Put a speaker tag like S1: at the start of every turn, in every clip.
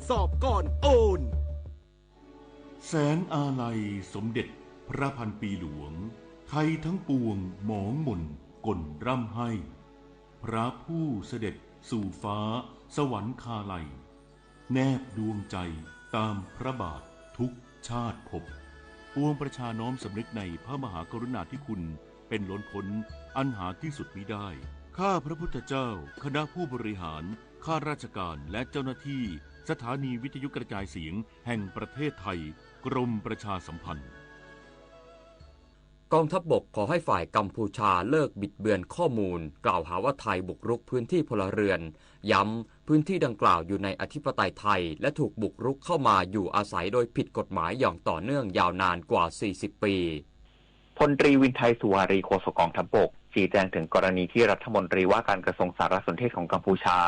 S1: สอบก่อนโอน
S2: แสนอาลัยสมเด็จพระพันปีหลวงไทยทั้งปวงหมองหม่นก่นร่ำให้พระผู้เสด็จสู่ฟ้าสวรรคาลัยแนบดวงใจตามพระบาททุกชาติภพปวงประชาน้อมสำนึกในพระมหากรุณาธิคุณเป็นล้นพ้นอันหาที่สุดมิได้ข้าพระพุทธเจ้าคณะผู้บริหารข้าราชการและเจ้าหน้าที่สถานีวิทยุกระจายเสียงแห่งประเทศไทยกรมประชาสัมพันธ์
S3: กองทัพบกขอให้ฝ่ายกัมพูชาเลิกบิดเบือนข้อมูลกล่าวหาว่าไทยบุกรุกพื้นที่พลเรือนย้ำพื้นที่ดังกล่าวอยู่ในอธิปไตยไทยและถูกบุกรุกเข้ามาอยู่อาศัยโดยผิดกฎหมายอย่างต่อเนื่องยาวนานกว่า40ปี
S4: พลตรีวินไทยสุวารีโฆษกกองทัพบกชี้แจงถึงกรณีที่รัฐมนตรีว่าการกระทรวงสารสนเทศของกัมพูชา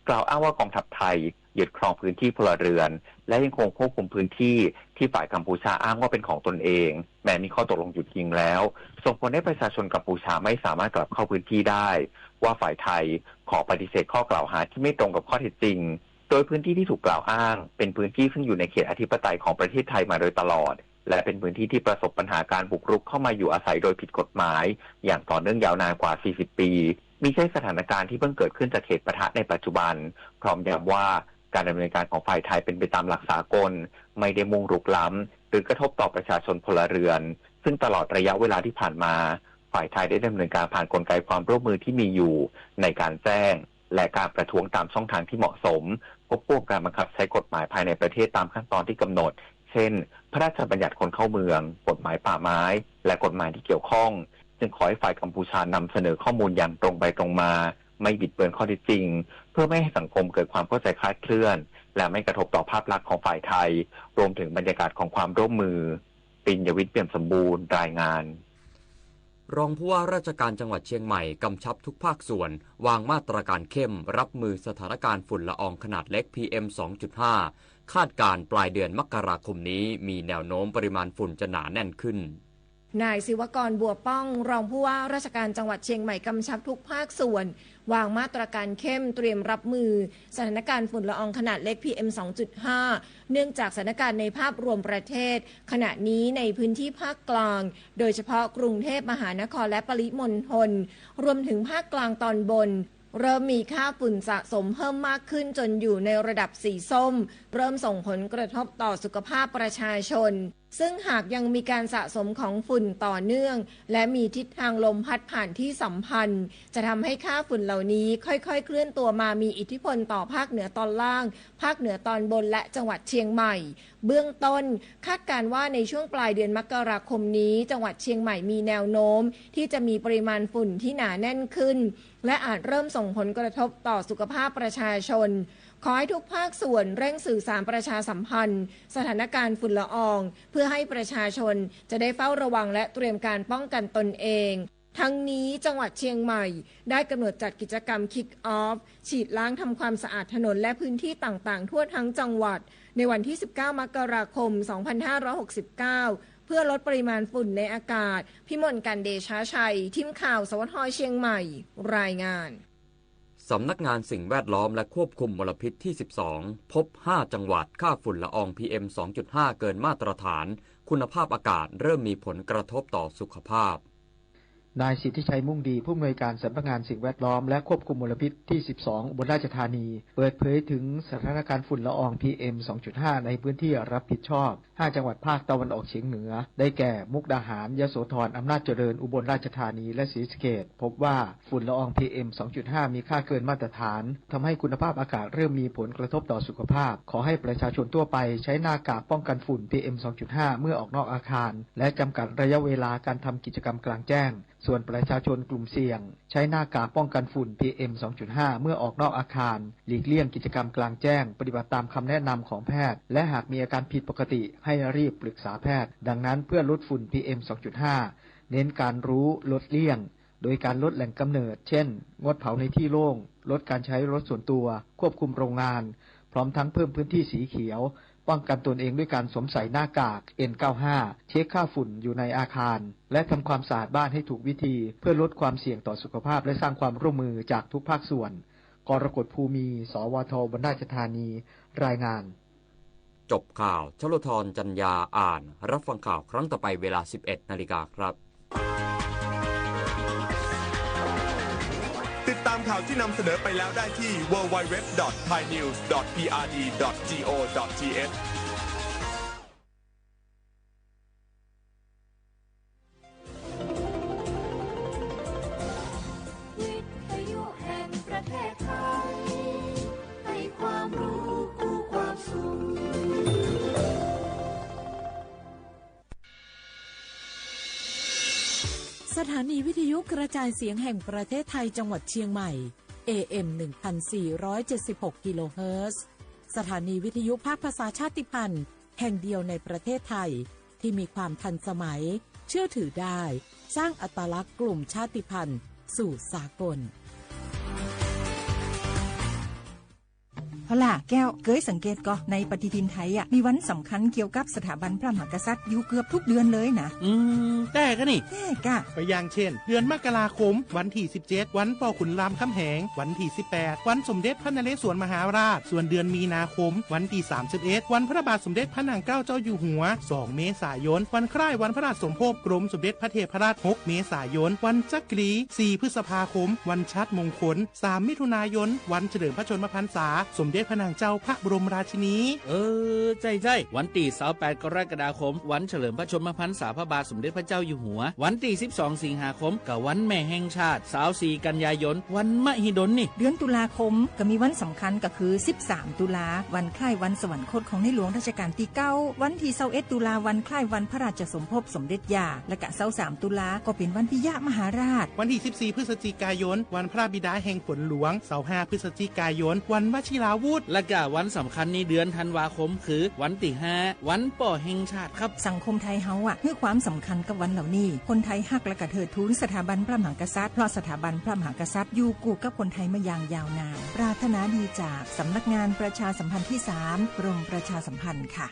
S4: กล่าวอ้างว่ากองทัพไทยยึดครองพื้นที่พลเรือนและยังคงควบคุมพื้นที่ที่ฝ่ายกัมพูชาอ้างว่าเป็นของตนเองแม้มีข้อตกลงหยุดยิงแล้วส่งผลให้ประชาชนกัมพูชาไม่สามารถกลับเข้าพื้นที่ได้ว่าฝ่ายไทยขอปฏิเสธข้อกล่าวหาที่ไม่ตรงกับข้อเท็จจริงโดยพื้นที่ที่ถูกกล่าวอ้างเป็นพื้นที่ซึ่งอยู่ในเขตอธิปไตยของประเทศไทยมาโดยตลอดและเป็นพื้นที่ที่ประสบปัญหาการบุกรุกเข้ามาอยู่อาศัยโดยผิดกฎหมายอย่างต่อเนื่องยาวนานกว่า40ปีมิใช่สถานการณ์ที่เพิ่งเกิดขึ้นจากเหตุปะทะในปัจจุบันพร้อมย้ำว่าการดำเนินการของฝ่ายไทยเป็นไปตามหลักสากลไม่ได้มุ่งรุกล้ำหรือกระทบต่อประชาชนพลเรือนซึ่งตลอดระยะเวลาที่ผ่านมาฝ่ายไทยได้ดำเนินการผ่านกลไกความร่วมมือที่มีอยู่ในการแจ้งและการประท้วงตามช่องทางที่เหมาะสมควบคู่กับการบังคับใช้กฎหมายภายในประเทศตามขั้นตอนที่กำหนดเช่นพระราชบัญญัติคนเข้าเมืองกฎหมายป่าไม้และกฎหมายที่เกี่ยวข้องจึงขอให้ฝ่ายกัมพูชานำเสนอข้อมูลอย่างตรงไปตรงมาไม่บิดเบือนข้อเท็จจริงเพื่อไม่ให้สังคมเกิดความเข้าใจคลาดเคลื่อนและไม่กระทบต่อภาพลักษณ์ของฝ่ายไทยรวมถึงบรรยากาศของความร่วมมือปิญญวิทย์เปี่ยมสมบูรณ์รายงาน
S3: รองผู้ว่าราชการจังหวัดเชียงใหม่กำชับทุกภาคส่วนวางมาตรการเข้มรับมือสถานการณ์ฝุ่นละอองขนาดเล็ก PM 2.5 คาดการปลายเดือนมกราคมนี้มีแนวโน้มปริมาณฝุ่นจะหนาแน่นขึ้น
S5: นายศิวกรบัวป้องรองผู้ว่าราชการจังหวัดเชียงใหม่กำชับทุกภาคส่วนวางมาตรการเข้มเตรียมรับมือสถานการณ์ฝุ่นละอองขนาดเล็ก PM 2.5 เนื่องจากสถานการณ์ในภาพรวมประเทศขณะนี้ในพื้นที่ภาคกลางโดยเฉพาะกรุงเทพมหานครและปริมณฑลรวมถึงภาคกลางตอนบนเริ่มมีค่าฝุ่นสะสมเพิ่มมากขึ้นจนอยู่ในระดับสีส้มเริ่มส่งผลกระทบต่อสุขภาพประชาชนซึ่งหากยังมีการสะสมของฝุ่นต่อเนื่องและมีทิศทางลมพัดผ่านที่สัมพันธ์จะทำให้ค่าฝุ่นเหล่านี้ค่อยๆเคลื่อนตัวมามีอิทธิพลต่อภาคเหนือตอนล่างภาคเหนือตอนบนและจังหวัดเชียงใหม่เบื้องต้นคาดการณ์ว่าในช่วงปลายเดือนมกราคมนี้จังหวัดเชียงใหม่มีแนวโน้มที่จะมีปริมาณฝุ่นที่หนาแน่นขึ้นและอาจเริ่มส่งผลกระทบต่อสุขภาพประชาชนขอให้ทุกภาคส่วนเร่งสื่อสารประชาสัมพันธ์สถานการณ์ฝุ่นละอองเพื่อให้ประชาชนจะได้เฝ้าระวังและเตรียมการป้องกันตนเองทั้งนี้จังหวัดเชียงใหม่ได้กำหนดจัดกิจกรรม Kick Off ฉีดล้างทำความสะอาดถนนและพื้นที่ต่างๆทั่วทั้งจังหวัดในวันที่19มกราคม2569เพื่อลดปริมาณฝุ่นในอากาศพิมลกันเดชาชัยทีมข่าวสวทเชียงใหม่รายงาน
S3: สำนักงานสิ่งแวดล้อมและควบคุมมลพิษที่12พบ5จังหวัดค่าฝุ่นละออง PM 2.5 เกินมาตรฐานคุณภาพอากาศเริ่มมีผลกระทบต่อสุขภาพ
S6: นายสิทธิชัยมุ่งดีผู้อำนวยการสำนักงานสิ่งแวดล้อมและควบคุมมลพิษที่12อุบลราชธานีเปิดเผยถึงสถานการณ์ฝุ่นละออง PM 2.5 ในพื้นที่รับผิดชอบ5จังหวัดภาคตะวันออกเฉียงเหนือได้แก่มุกดาหารยโสธรอำนาจเจริญอุบลราชธานีและศรีสะเกษพบว่าฝุ่นละออง PM 2.5 มีค่าเกินมาตรฐานทำให้คุณภาพอากาศเริ่มมีผลกระทบต่อสุขภาพขอให้ประชาชนทั่วไปใช้หน้ากากป้องกันฝุ่น PM 2.5 เมื่อออกนอกอาคารและจำกัดระยะเวลาการทำกิจกรรมกลางแจ้งส่วนประชาชนกลุ่มเสี่ยงใช้หน้ากากป้องกันฝุ่น PM 2.5 เมื่อออกนอกอาคารหลีกเลี่ยงกิจกรรมกลางแจ้งปฏิบัติตามคำแนะนำของแพทย์และหากมีอาการผิดปกติให้รีบปรึกษาแพทย์ดังนั้นเพื่อลดฝุ่น PM 2.5 เน้นการรู้ลดเลี่ยงโดยการลดแหล่งกำเนิดเช่นงดเผาในที่โล่งลดการใช้รถส่วนตัวควบคุมโรงงานพร้อมทั้งเพิ่มพื้นที่สีเขียวป้องกันตนเองด้วยการสวมใส่หน้ากาก N95 เช็คค่าฝุ่นอยู่ในอาคารและทำความสะอาดบ้านให้ถูกวิธีเพื่อลดความเสี่ยงต่อสุขภาพและสร้างความร่วมมือจากทุกภาคส่วนกรกฎภูมิสวท.อุบลราชธานีรายงาน
S3: จบข่าวชลธรจัญญาอ่านรับฟังข่าวครั้งต่อไปเวลา 11 นาฬิกาครับ
S1: ติดตามข่าวที่นำเสนอไปแล้วได้ที่ www.thainews.prd.go.th
S7: สถานีวิทยุกระจายเสียงแห่งประเทศไทยจังหวัดเชียงใหม่ AM 1476 กิโลเฮิรตซ์สถานีวิทยุภาคภาษาชาติพันธุ์แห่งเดียวในประเทศไทยที่มีความทันสมัยเชื่อถือได้สร้างอัตลักษณ์กลุ่มชาติพันธุ์สู่สากล
S8: เอาล่ะแก้วเคยสังเกตก็ในปฏิทินไทยมีวันสำคัญเกี่ยวกับสถาบันพระมหากษัตริย์อยู่เกือบทุกเดือนเลยนะ
S9: แต่ก็นี่
S8: แต่กะ
S9: ไปอย่างเช่นเดือนมกราคมวันที่17วันป่อขุนรามคำแหงวันที่18วันสมเด็จพระนเรศวรมหาราชส่วนเดือนมีนาคมวันที่31วันพระบาทสมเด็จพระนางเกล้าเจ้าอยู่หัว2เมษายนวันคล้ายวันพระราชสมภพกรมสมเด็จพระเทพราช6เมษายนวันจักรี4พฤษภาคมวันชัดมงคล3มิถุนายนวันเฉลิมพระชนมพรรษาสมเด็จพระนางเจ้าพระบรมราชินี
S10: ใช่วันที่28กรกฎาคมวันเฉลิมพระชนมพรรษาพระบาทสมเด็จพระเจ้าอยู่หัววันที่12สิงหาคมกับวันแม่แห่งชาติ24กันยายนวันมหิดลนี่
S8: เดือนตุลาคมก็มีวันสำคัญก็คือ13ตุลาวันคล้ายวันสวรรคตของในหลวงรัชกาลที่9วันที่21ตุลาวันคล้ายวันพระราชสมภพสมเด็จย่าและก็23ตุลาก็เป็นวันปิยมหาราช
S9: วันที่14พฤศจิกายนวันพระบิดาแห่งฝนหลวง25พฤศจิกายนวันวชิราวุธ
S10: และก็วันสำคัญในเดือนธันวาคมคือวันที่5วันป่อแห่งชาติครับ
S8: สังคมไทยเฮาให้ความสำคัญกับวันเหล่านี้คนไทยฮักและก็เทิดทูนสถาบันพระมหากษัตริย์เพราะสถาบันพระมหากษัตริย์อยู่คู่กับคนไทยมาอย่างยาวนานปรารถนาดีจากสำนักงานประชาสัมพันธ์ที่3กรมประชาสัมพันธ์ค่ะ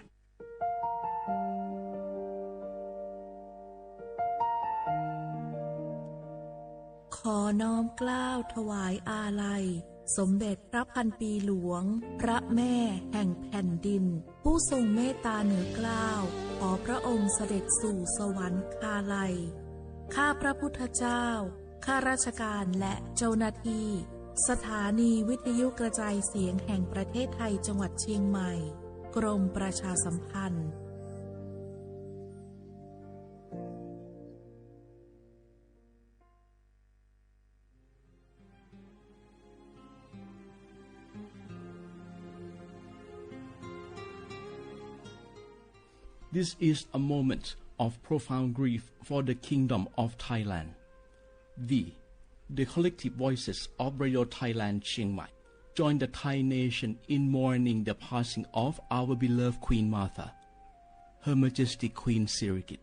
S7: ขอน้อมเกล้าถวายอาลัยสมเด็จพระพันปีหลวงพระแม่แห่งแผ่นดินผู้ทรงเมตตาเหนือเกล้าขอพระองค์เสด็จสู่สวรรคาลัยข้าพระพุทธเจ้าข้าราชการและเจ้าหน้าที่สถานีวิทยุกระจายเสียงแห่งประเทศไทยจังหวัดเชียงใหม่กรมประชาสัมพันธ์
S11: This is a moment of profound grief for the Kingdom of Thailand. The collective voices of Radio Thailand Chiang Mai, join the Thai nation in mourning the passing of our beloved Queen Martha, Her Majesty Queen Sirikit.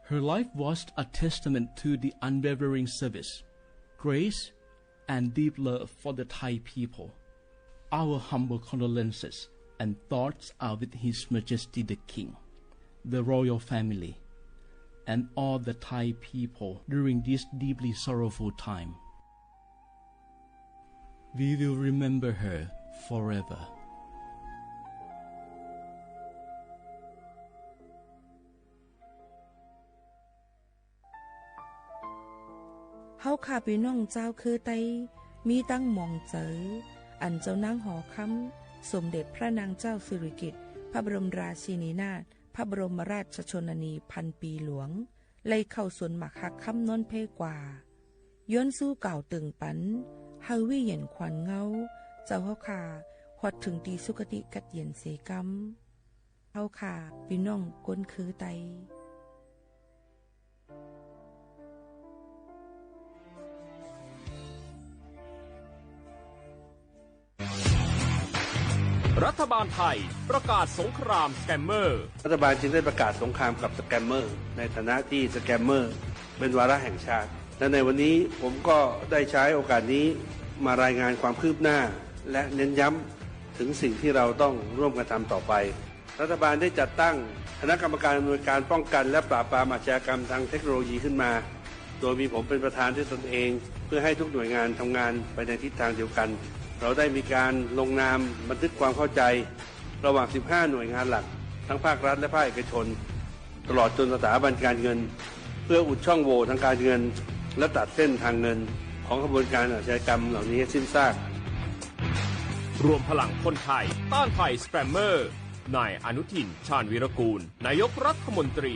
S11: Her life was a testament to the unwavering service, grace, and deep love for the Thai people. Our humble condolences and thoughts are with His Majesty the King, the royal family, and all the Thai people during this deeply sorrowful time. We will remember her forever.
S12: เฮาข้าพี่น้องเจ้าคือไตมีตั้งมองเจออันเจ้านางหอคำสมเด็จพระนางเจ้าสิริกิติ์พระบรมราชินีนาถพระบรมราชชนนีพันปีหลวงไล่เข้าสวนหมักฮักคำนนเพกว่าย้อนสู้เก่าตึงปันเฮาวิเย็นขวัญเงาเจ้าเฮาขาฮอดถึงตีสุคติกัดเย็นเสกำเฮาขาพี่น้องก้นคือไต
S3: รัฐบาลไทยประกาศสงครามสแกมเมอร์
S13: รัฐบาลจึงได้ประกาศสงครามกับสแกมเมอร์ในฐานะที่สแกมเมอร์เป็นวาระแห่งชาติและในวันนี้ผมก็ได้ใช้โอกาสนี้มารายงานความคืบหน้าและเน้นย้ำถึงสิ่งที่เราต้องร่วมกันทำต่อไปรัฐบาลได้จัดตั้งคณะกรรมการอำนวยการป้องกันและปราบปรามอาชญากรรมทางเทคโนโลยีขึ้นมาโดยมีผมเป็นประธานด้วยตนเองเพื่อให้ทุกหน่วยงานทำงานไปในทิศทางเดียวกันเราได้มีการลงนามบันทึกความเข้าใจ ระหว่าง 15 หน่วยงานหลักทั้งภาครัฐและภาคเอกชนตลอดจนสถาบันการเงินเพื่ออุดช่องโหว่ทางการเงินและตัดเส้นทางเงินของกระบวนการอาชญากรรมเหล่านี้ให้สิ้นซาก
S1: รวมพลังคนไทยต้านภัยสแปมเมอร์นายอนุทินชาญวีรกูลนายกรัฐมนตรี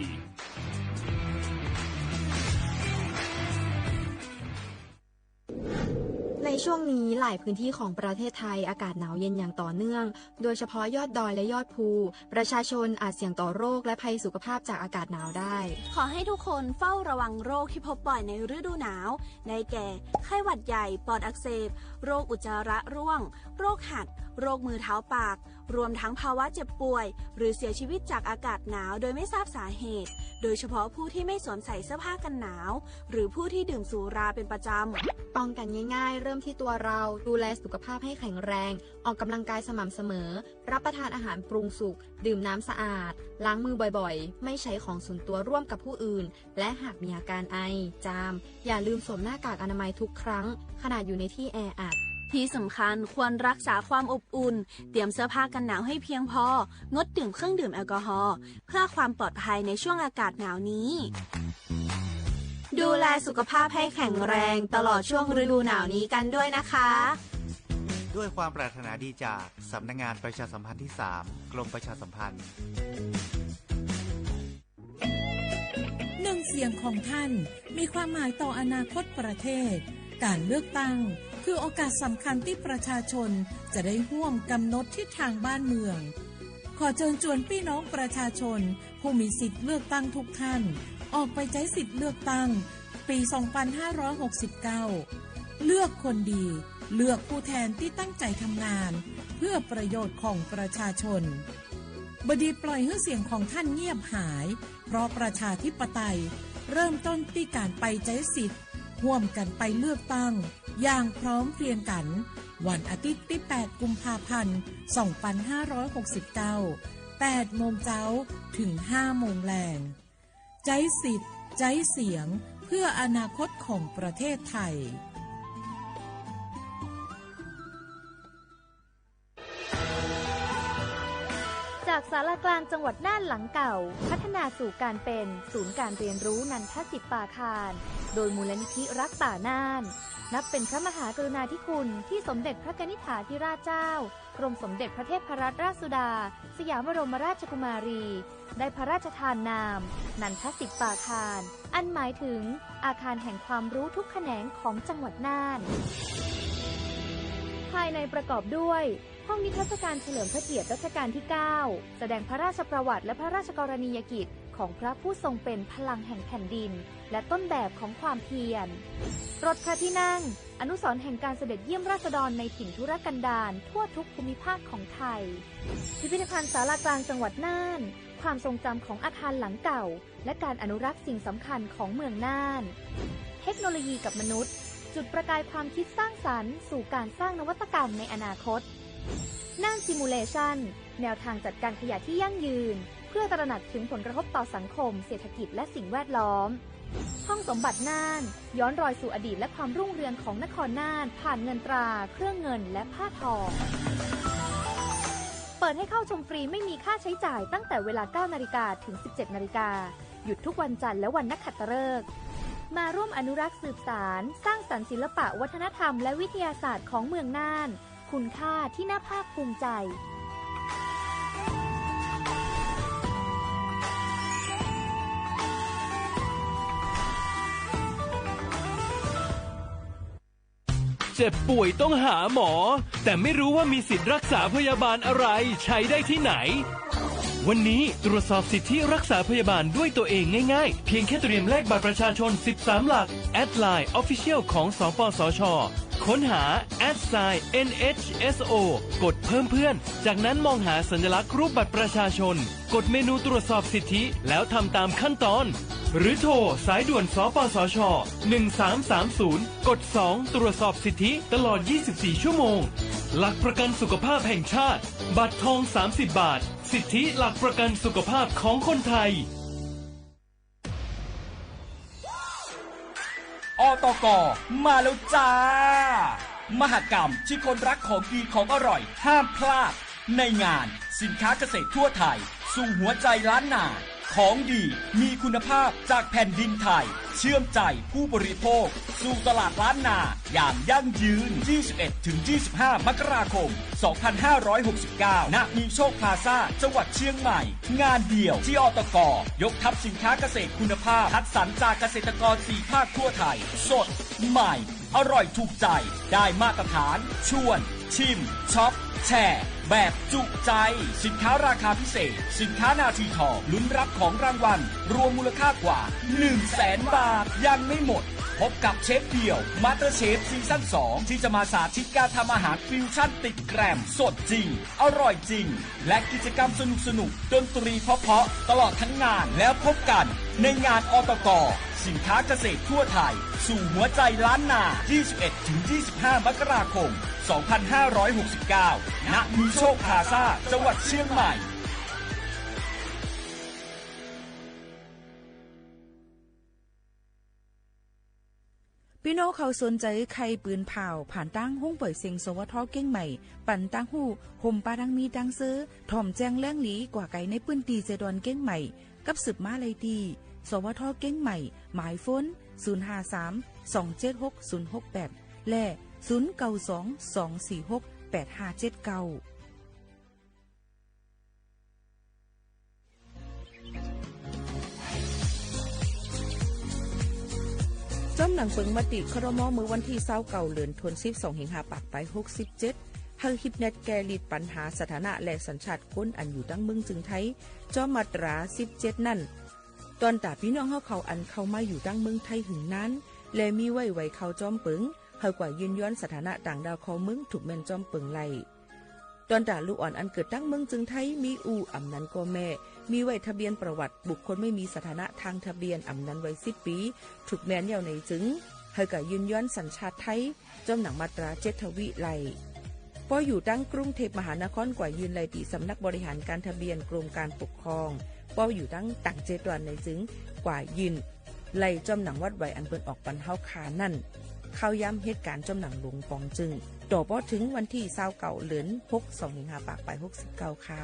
S14: ในช่วงนี้หลายพื้นที่ของประเทศไทยอากาศหนาวเย็นอย่างต่อเนื่องโดยเฉพาะยอดดอยและยอดภูประชาชนอาจเสี่ยงต่อโรคและภัยสุขภาพจากอากาศหนาวได้
S15: ขอให้ทุกคนเฝ้าระวังโรคที่พบบ่อยในฤดูหนาวได้แก่ไข้หวัดใหญ่ปอดอักเสบโรคอุจจาระร่วงโรคหัดโรคมือเท้าปากรวมทั้งภาวะเจ็บป่วยหรือเสียชีวิตจากอากาศหนาวโดยไม่ทราบสาเหตุโดยเฉพาะผู้ที่ไม่สวมใส่เสื้อผ้ากันหนาวหรือผู้ที่ดื่มสุราเป็นประจำ
S14: ป้องกันง่ายๆเริ่มที่ตัวเราดูแลสุขภาพให้แข็งแรงออกกำลังกายสม่ำเสมอรับประทานอาหารปรุงสุกดื่มน้ำสะอาดล้างมือบ่อยๆไม่ใช้ของส่วนตัวร่วมกับผู้อื่นและหากมีอาการไอจามอย่าลืมสวมหน้ากากอนามัยทุกครั้งขณะอยู่ในที่แออัด
S15: ที่สำคัญควรรักษาความอบอุ่นเตรียมเสื้อผ้ากันหนาวให้เพียงพองดดื่มเครื่องดื่มแอลกอฮอล์เพื่อความปลอดภัยในช่วงอากาศหนาวนี้ดูแลสุขภาพให้แข็งแรงตลอดช่วงฤดูหนาวนี้กันด้วยนะคะ
S16: ด้วยความปรารถนาดีจากสำนักงานประชาสัมพันธ์ที่ 3 กรมประชาสัมพันธ์
S7: หนึ่งเสียงของท่านมีความหมายต่ออนาคตประเทศการเลือกตั้งคือโอกาสสำคัญที่ประชาชนจะได้ร่วมกำหนดทิศทางบ้านเมืองขอเชิญชวนพี่น้องประชาชนผู้มีสิทธิ์เลือกตั้งทุกท่านออกไปใช้สิทธิ์เลือกตั้งปี 2569 เลือกคนดีเลือกผู้แทนที่ตั้งใจทำงานเพื่อประโยชน์ของประชาชนบดีปล่อยให้เสียงของท่านเงียบหายเพราะประชาธิปไตยเริ่มต้นที่การไปใช้สิทธิ์ร่วมกันไปเลือกตั้งอย่างพร้อมเพรียงกันวันอาทิตย์ที่ 8 กุมภาพันธ์ 2569 8 โมงเช้าถึง 5 โมงแลงใช้สิทธิ์ใช้เสียงเพื่ออนาคตของประเทศไทย
S17: จากศาลากลางจังหวัดน่านหลังเก่าพัฒนาสู่การเป็นศูนย์การเรียนรู้นันทศิษย์ปาคารโดยมูลนิธิรักป่าน่านนับเป็นพระมหากรุณาธิคุณที่สมเด็จพระกนิษฐาธิราชเจ้ากรมสมเด็จพระเทพรัตนราชสุดาสยามบรมราชกุมารีได้พระราชทานนามนันทศิษย์ปาคารอันหมายถึงอาคารแห่งความรู้ทุกแขนงของจังหวัดน่านภายในประกอบด้วยห้องนิทรรศการเฉลิมพระเกียรติรัชกาลที่ 9 แสดงพระราชประวัติและพระราชกรณียกิจของพระผู้ทรงเป็นพลังแห่งแผ่นดินและต้นแบบของความเพียรรถพระที่นั่งอนุสรณ์แห่งการเสด็จเยี่ยมราษฎรในถิ่นทุรกันดารทั่วทุกภูมิภาคของไทยพิพิธภัณฑ์ศาลากลางจังหวัดน่านความทรงจำของอาคารหลังเก่าและการอนุรักษ์สิ่งสำคัญของเมืองน่านเทคโนโลยีกับมนุษย์จุดประกายความคิดสร้างสรรค์สู่การสร้างนวัตกรรมในอนาคตน่านซิมูเลชันแนวทางจัดการขยะที่ยั่งยืนเพื่อตระหนักถึงผลกระทบต่อสังคมเศรษฐกิจและสิ่งแวดล้อมห้องสมบัติน่านย้อนรอยสู่อดีตและความรุ่งเรืองของนครน่านผ่านเงินตราเครื่องเงินและผ้าทองเปิดให้เข้าชมฟรีไม่มีค่าใช้จ่ายตั้งแต่เวลา 9 นาฬิกาถึง 17 นาฬิกาหยุดทุกวันจันทร์และวันนักขัตฤกษ์มาร่วมอนุรักษ์สืบสานสร้างสรรค์ศิลปะวัฒนธรรมและวิทยาศาสตร์ของเมืองน่านคุณค่าที่น่าภาคภูมิใจ
S18: เจ็บป่วยต้องหาหมอแต่ไม่รู้ว่ามีสิทธิ์รักษาพยาบาลอะไรใช้ได้ที่ไหนวันนี้ตรวจสอบสิทธิรักษาพยาบาลด้วยตัวเองง่ายๆเพียงแค่เตรียมเลขบัตรประชาชน13หลักแอดไลน์ Official ของสปสช.ค้นหา @NHSO กดเพิ่มเพื่อนจากนั้นมองหาสัญลักษณ์รูปบัตรประชาชนกดเมนูตรวจสอบสิทธิแล้วทำตามขั้นตอนหรือโทรสายด่วนสปสช1330กด2ตรวจสอบสิทธิตลอด24ชั่วโมงหลักประกันสุขภาพแห่งชาติบัตรทอง30บาทสิทธิหลักประกันสุขภาพของคนไทย
S19: อตก.มาแล้วจ้ามหกรรมที่คนรักของดีของอร่อยห้ามพลาด ในงานสินค้าเกษตรทั่วไทยสู่หัวใจล้านนาของดีมีคุณภาพจากแผ่นดินไทยเชื่อมใจผู้บริโภคสู่ตลาดล้านนาอย่างยั่งยืน 21-25 มกราคม 2569 ณ มีโชคพลาซ่าจังหวัดเชียงใหม่งานเดียวที่อตก.ยกทัพสินค้าเกษตรคุณภาพคัดสรรจากเกษตรกร4ภาคทั่วไทยสดใหม่อร่อยถูกใจได้มาตรฐานชวนชิมช็อปแชร์แบบจุใจสินค้าราคาพิเศษสินค้านาทีทองลุ้นรับของรางวัลรวมมูลค่ากว่า 100,000 บาทยังไม่หมดพบกับเชฟเดี่ยวมาสเตอร์เชฟซีซั่น 2ที่จะมาสาธิตการทำอาหารฟิวชั่นติดแกรมสดจริงอร่อยจริงและกิจกรรมสนุกๆดนตรีเพราะๆตลอดทั้งงานแล้วพบกันในงานอตก.สินค้าเกษตรทั่วไทยสู่หัวใจล้านนา 21-25 มกราคม 2569 ณ มีโชคพลาซ่าจังหวัดเชียงใหม่
S12: พี่น้องเขาสนใจใครปืนเผาผ่านตั้งห้องเปิดเสียงสวทเก้งใหม่ปั่นตั้งหู้ห่มปลาดังมีดังซื้อถ่อมแจ้งแล้งหลีกว่าไก่ในปืนตีเจดอนเก้งใหม่กับสืบมาเลยดีสวทเก้งใหม่หมายฝน053-276-068และ092-246-8579จ้ำหนังเปิงมติครม.มือวันที่29เดือนธันวาคม12สิงหาคมไป67เฮาฮิปเน็ตแกลิดปัญหาสถานะและสัญชาติคนอันอยู่ดังเมืองจึงไทยจอมาตรา17นั่นตอนตาพี่น้องเฮาเขาอันเข้ามาอยู่ดังเมืองไทยหึงนั้นและมีไว้เขาจอมเปิงเฮากว่ายืนย้อนสถานะต่างดาวเขาเมืองถูกแม่นจอมเปิงไล่ตอนตาลูกอ่อนอันเกิดตั้งเมืองจึงไทยมีอำนั้นก็แม่มีไว้ทะเบียนประวัติบุคคลไม่มีสถานะทางทะเบียนอำนั้นไว้10 ปีถูกแม่นยาวในจึงเฮากว่ายืนย้อนสัญชาติไทยจอมหนังมาตรา7ทวิไล่พออยู่ตั้งกรุงเทพมหานครกว่ายืนไล่ที่สำนักบริหารการทะเบียนกรมการปกครองพออยู่ตั้งต่าง7วันในจึงกว่ายืนไล่จอมหนังวัดไว้อันเปิ้นออกปันเฮาคานั่นเข้าย้ำเหตุการณ์จอมหนังหลวงปองจึงต่อพอถึงวันที่29เดือน62สิงหาคมไป69ค่ะ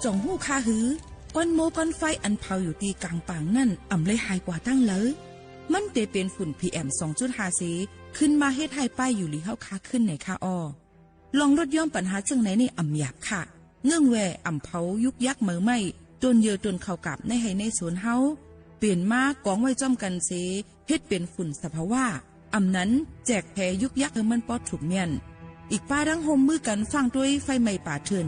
S12: จ่องหู้คาหือก้อนโมก้อนไฟอันเผาอยู่ตีกลางป่างนั่นอ่ำเลยหายกว่าตั้งเลยมันเตเป็นฝุ่น PM 2.5 สีขึ้นมาเฮ็ดให้ป้ายอยู่ลีเฮาคาขึ้นในคาออลองรถย่อมปัญหาจังไหนในอ่ำหยาบค่ะเงื่องแวอ่ำเผายุกยักเหมือไม่ต้นเยอต้นเข้ากับในให้ในสวนเฮาเปลี่ยนมากองไว้จ้อมกันเสเฮ็ดเป็นฝุ่นสภาวะอ่ำนั้นแจกแผ่ยุกยักมันปอดถูกเมียนอีกป้าดังโฮมมือกันฟังด้วยไฟไหม้ป่าเถิน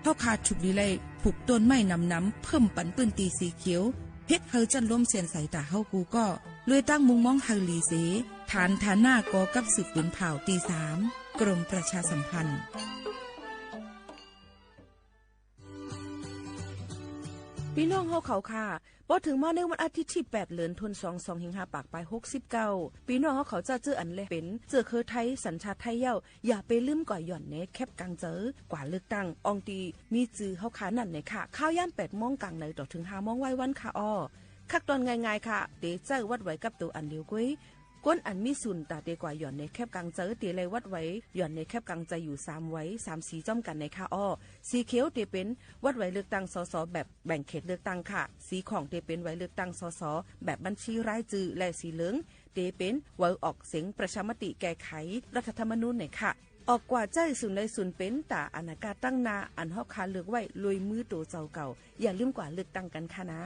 S12: เฮาคาถูกดีไลผูกต้นไม้น้ำเพิ่มปันปืนตีสีเขียวเฮ็ดเฮาจันล้มเสียนใส่ตาเฮากูก็เลยตั้งมุงมองเฮาลีเสฐานหน้ากอกับสืบปืนเผาตี3กรมประชาสัมพันธ์พี่น้องเฮาเขาค่ะพอถึงมาในวันอาทิตย์ที่8เดือนธันวาคม2สิงหาคมไป69พี่น้องเฮาเขาจะเจออันเลยเป็นเจอเคอไทยสัญชาติไทยเย้าอย่าไปลืมก่อยหย่อนเนแคบกลางเจอกว่าเลือกตั้งอองตีมีจือเฮาขานั่นในค่ะข้าวย่าม8:00 นกลางในต่อถึง5:00 นไว้วันค่ะอ้อคักตอนง่ายๆค่ะเดเจอวัดไว้กับตัวอันเดียวกุ้ยก้นอันมีสุนตาเดกว่าหย่อนในแคบกลางเจอเตเลยวัดไว้หย่อนในแคบกลางใจอยู่3ไว้3สีจ้อมกันในค่ะอ้อสีเขียวเตเป็นวัดไว้เลือกตั้งสสแบบแบ่งเขตเลือกตั้งค่ะสีของเตเป็นไว้เลือกตั้งสสแบบบัญชีรายชื่อและสีเหลืองเตเป็นไว้ออกเสียงประชามติแก้ไขรัฐธรรมนูญในค่ะออกกว่าใจสุนในสุนเป็นตาอนาคตตั้งนาอันเฮาคาเลือกไว้ลุยมือโตเจ้าเก่าอย่าลืมกว่าเลือกตั้งกันค่ะนะ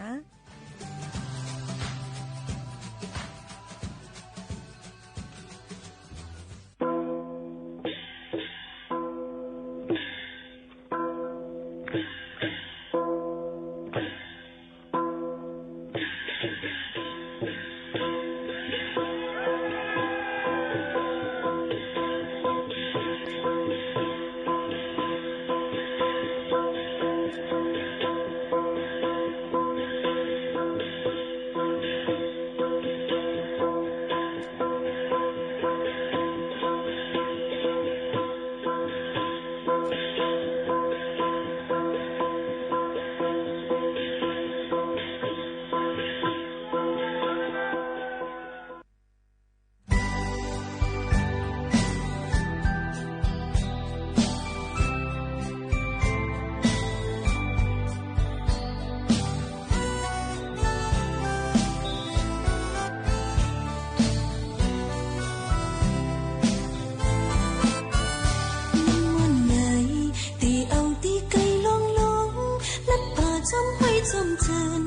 S20: ลัดป่าจำห้อยจำเจิน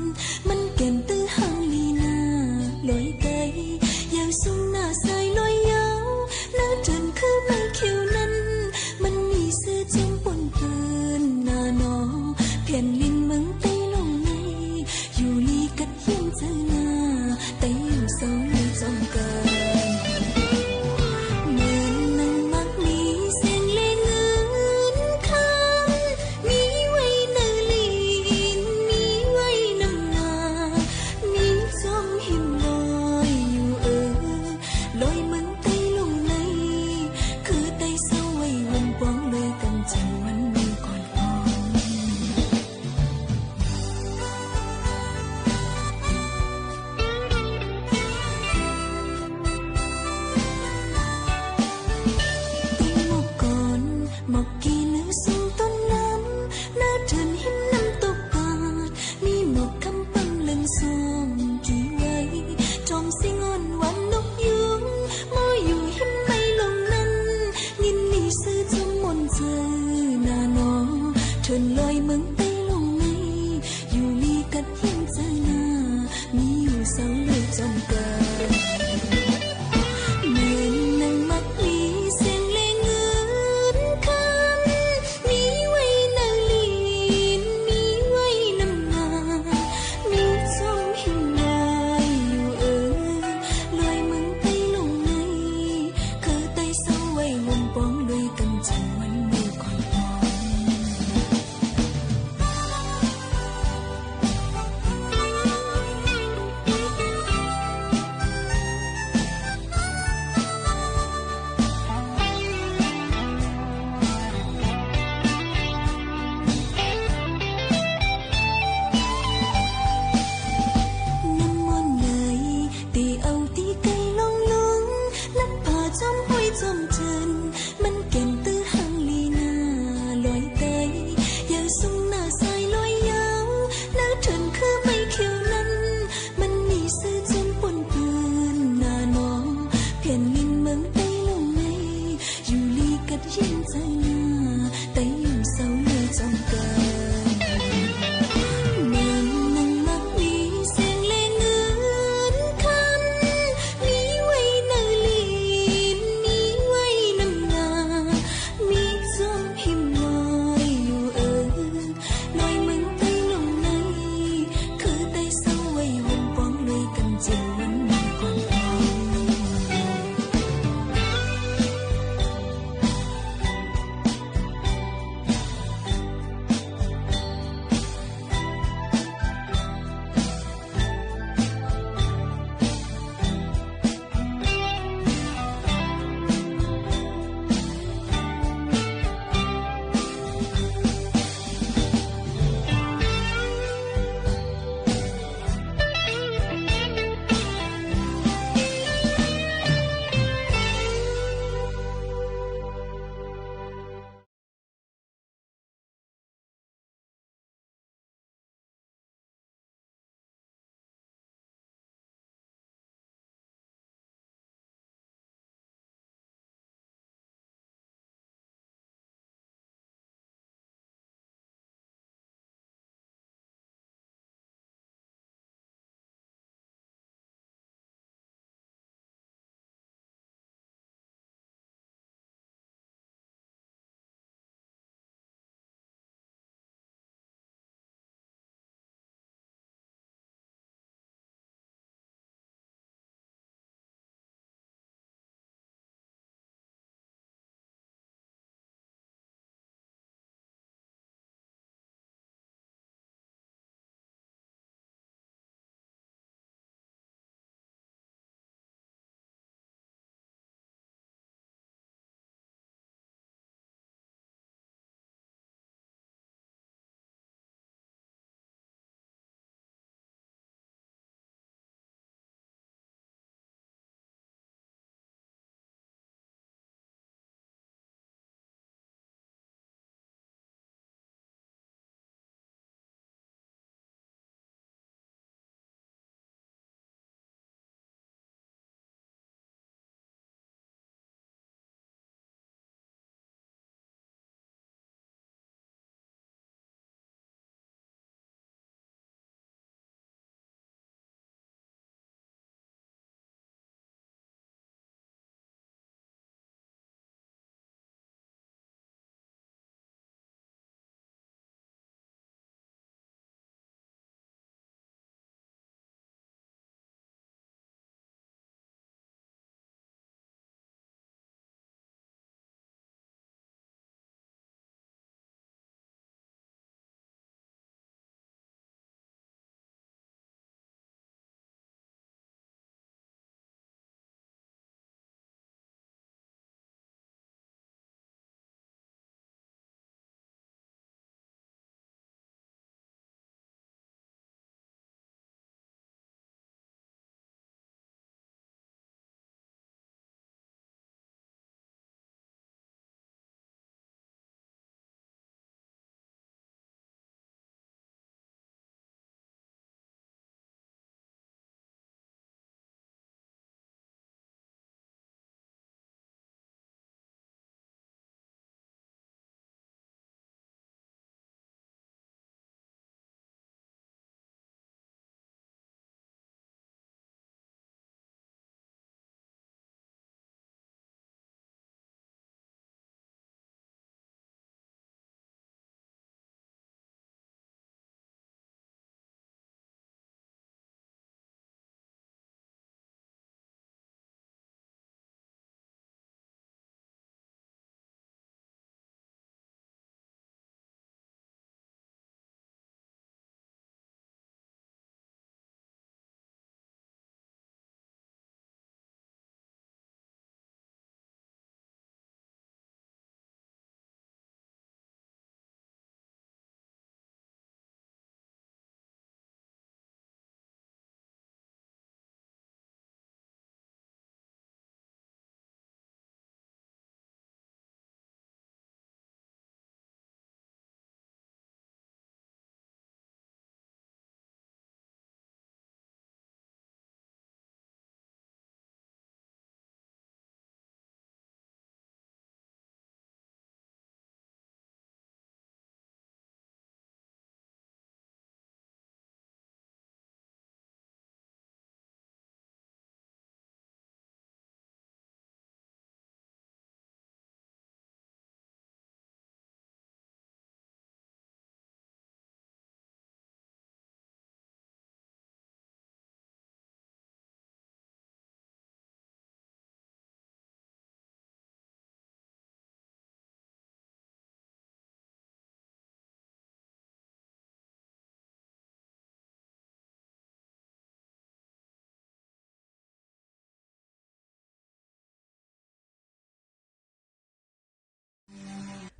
S20: มันเก็มตื้อหางลีนาลอยไกลยาวสูงหน้าใสลอยยาวหน้าเดินคือไม่คิวนั้นมันมีเสื้อจมปนเปื้อนหน้าหนอเพียนลินเมืองไต้ลงในอยู่ลีกัดเยี่ยมเจอหน้าไต้อยู่เศร้าในจอมเกินไ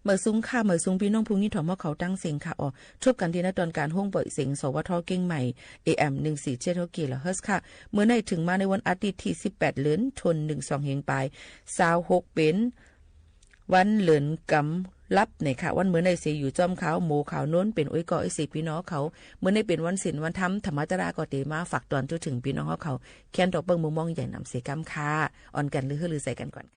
S12: เมื่อซุ้งค่ะเมื่อซุ้งพี่น้องผู้นี้ถอมว่าเขาตั้งเสียงค่ะอ๋อชบกันที่ณตอนการห้องเปิดเสียงสวทเก่งใหม่ AM 147กิโลเฮิรตซ์ค่ะเมื่อในถึงมาในวันอาทิตย์ที่18เดือนธันวาคม12เฮงปลาย26เป็นวันเหลินกำรับในค่ะวันเมื่อในเสียอยู่จอมเขาหมูขาวโน้นเป็นอ้อยก่อไอสีพี่น้องเขาเมื่อในเป็นวันศิลวันธรรมธรรมจราก็เตมาฝากตอนจนถึงพี่น้องเขาแค้นดอกเบิ้งมุมมองใหญ่นำเสกำค่ะอ่อนกันหรือใส่กันก่อน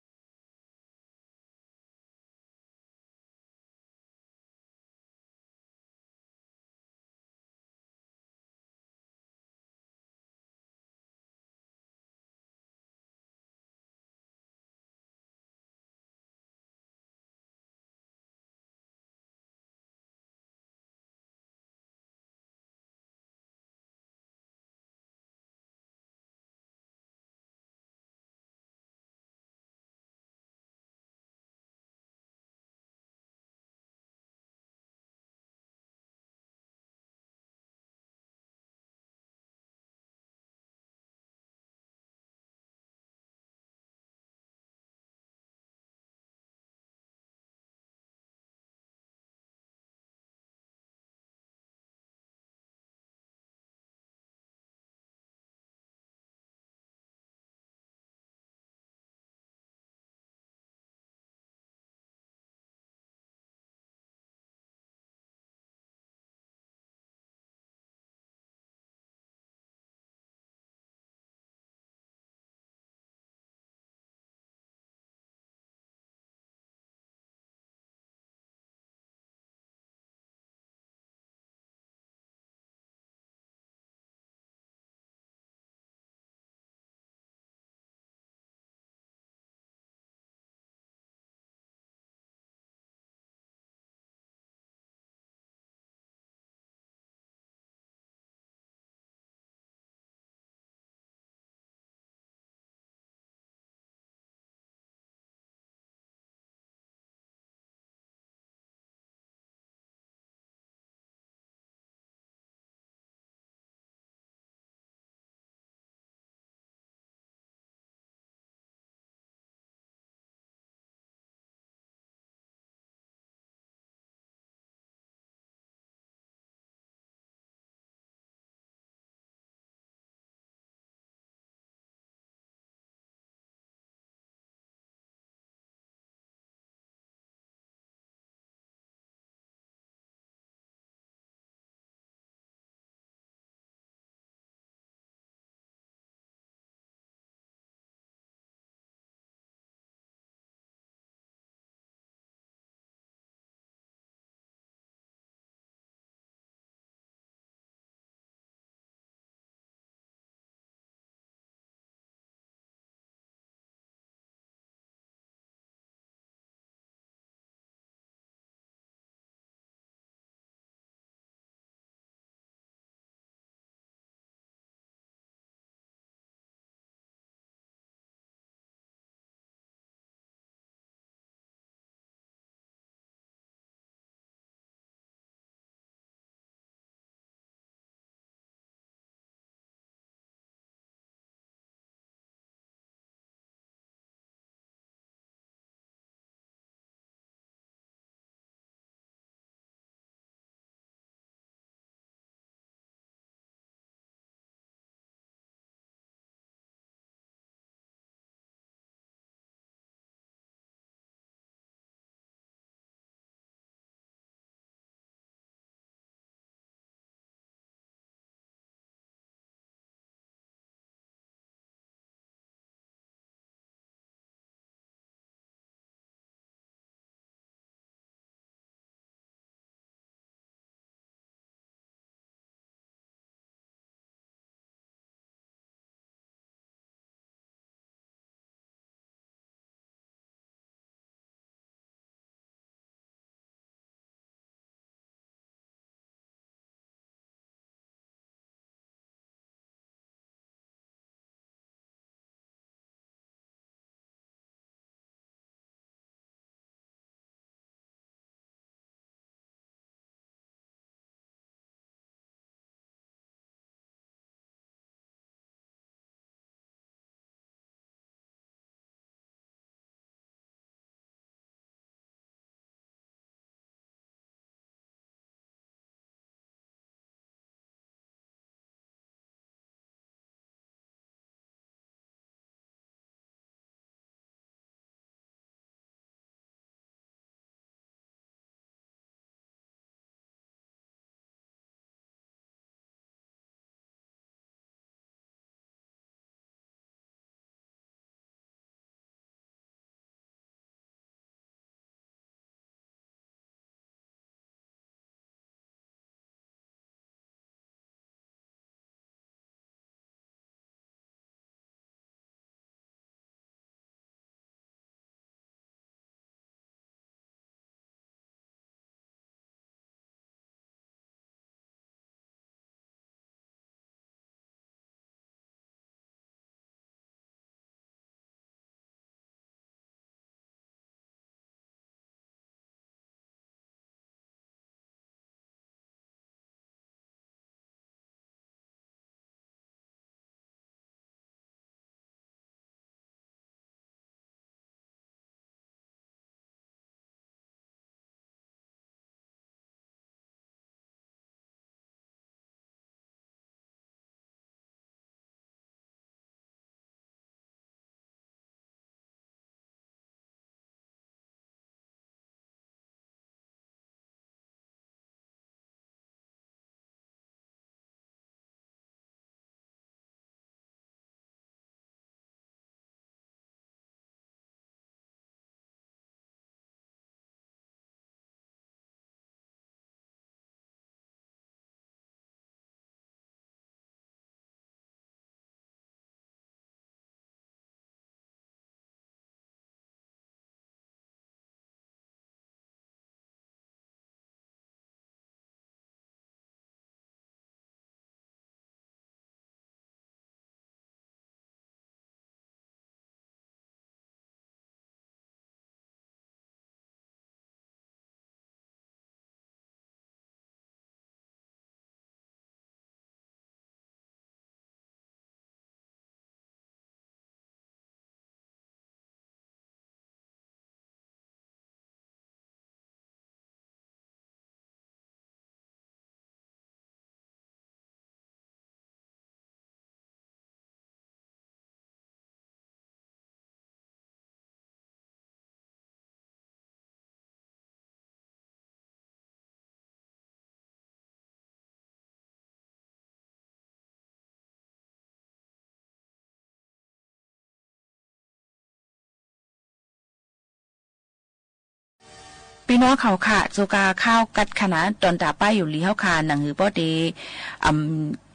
S12: พี่น้องเขาค่ะโจกาข้าวกัดขนาดตอนตาป้ายอยู่ลีเฮาค่ะหนังหือป้อเด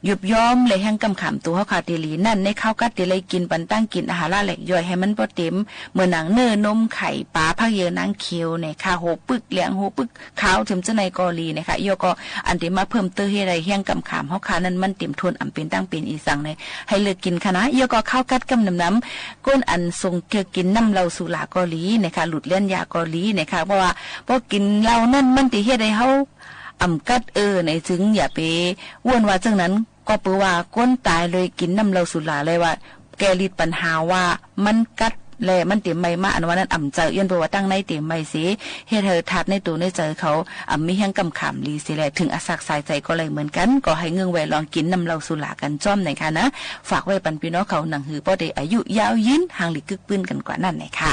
S12: ยุบย้อมเลยแห้งกำขำตัวเฮาค่ะเตลีนั่นในข้าวกัดเตเลยกินปันตั้งกินอาหารละแหลกย่อยให้มันบ่เต็มเมื่อหนังเนื้อนมไข่ปลาผักเยอะนางเคียวในค่ะโหปึกเลี้ยงโหปึกขาวถึงจะในกอลีนะคะยอก็อันที่มาเพิ่มเติมให้ไรแห้งกำขำเฮาค่ะนั้นมันเต็มทนอำเป็นตั้งเป็นอีสังในให้เลิกกินคณะยอก็ข้าวกัดกำน้ำก้นอันทรงเกี่ยวกินน้ำเหล้าสุรากอลีนะคะหลุดเลี้ยนยากอลีนะคะเพราะว่าพอกินเหล้านั่นมันติเฮ็ดให้เฮากัดในถึงอย่าไปว่นว่าจังนั้นก็เปือว่าก้นตายเลยกินน้ำเหล้าสุราเลยว่าแกลิดปัญหาว่ามันกัดแลมันเต็มไม่มาอันว่านั้นเจอยันเปือว่าตั้งในเต็มไม่สิเฮ็ดเธอทัดในตัวในใจเขามีแห้งกำขำลีสิแลถึงอาศักสายใจก็เลยเหมือนกันก็ให้เงื้อไว้ลองกินน้ำเหล้าสุรากันจ้อมหน่อยค่ะนะฝากไว้ปันพี่น้องเขาหนังหือป้อได้อายุยาวยืนห่างหลีกึกปื้นกันกว่านั่นหน่อยค่ะ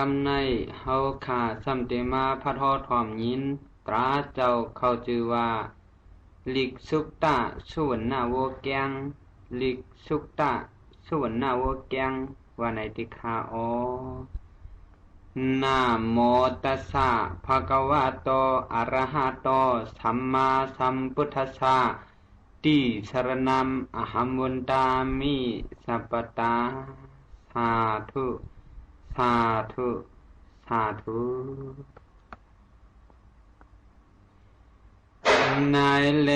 S21: คำในเฮาขาสัมเตมาพัทอถอมยินตราเจ้าเข้าจือว่าลิกสุกตะสุวรรณโวแกงลิกสุกตะสุวรรณโวแกงว่าในติคาโอนะโมตัสสะภะคะวะโตอะระหะโตสัมมาสัมพุทธัสสะติสรณัมอหัมวุนตามิสัพพตาสาธุสาธุสาธุนายเล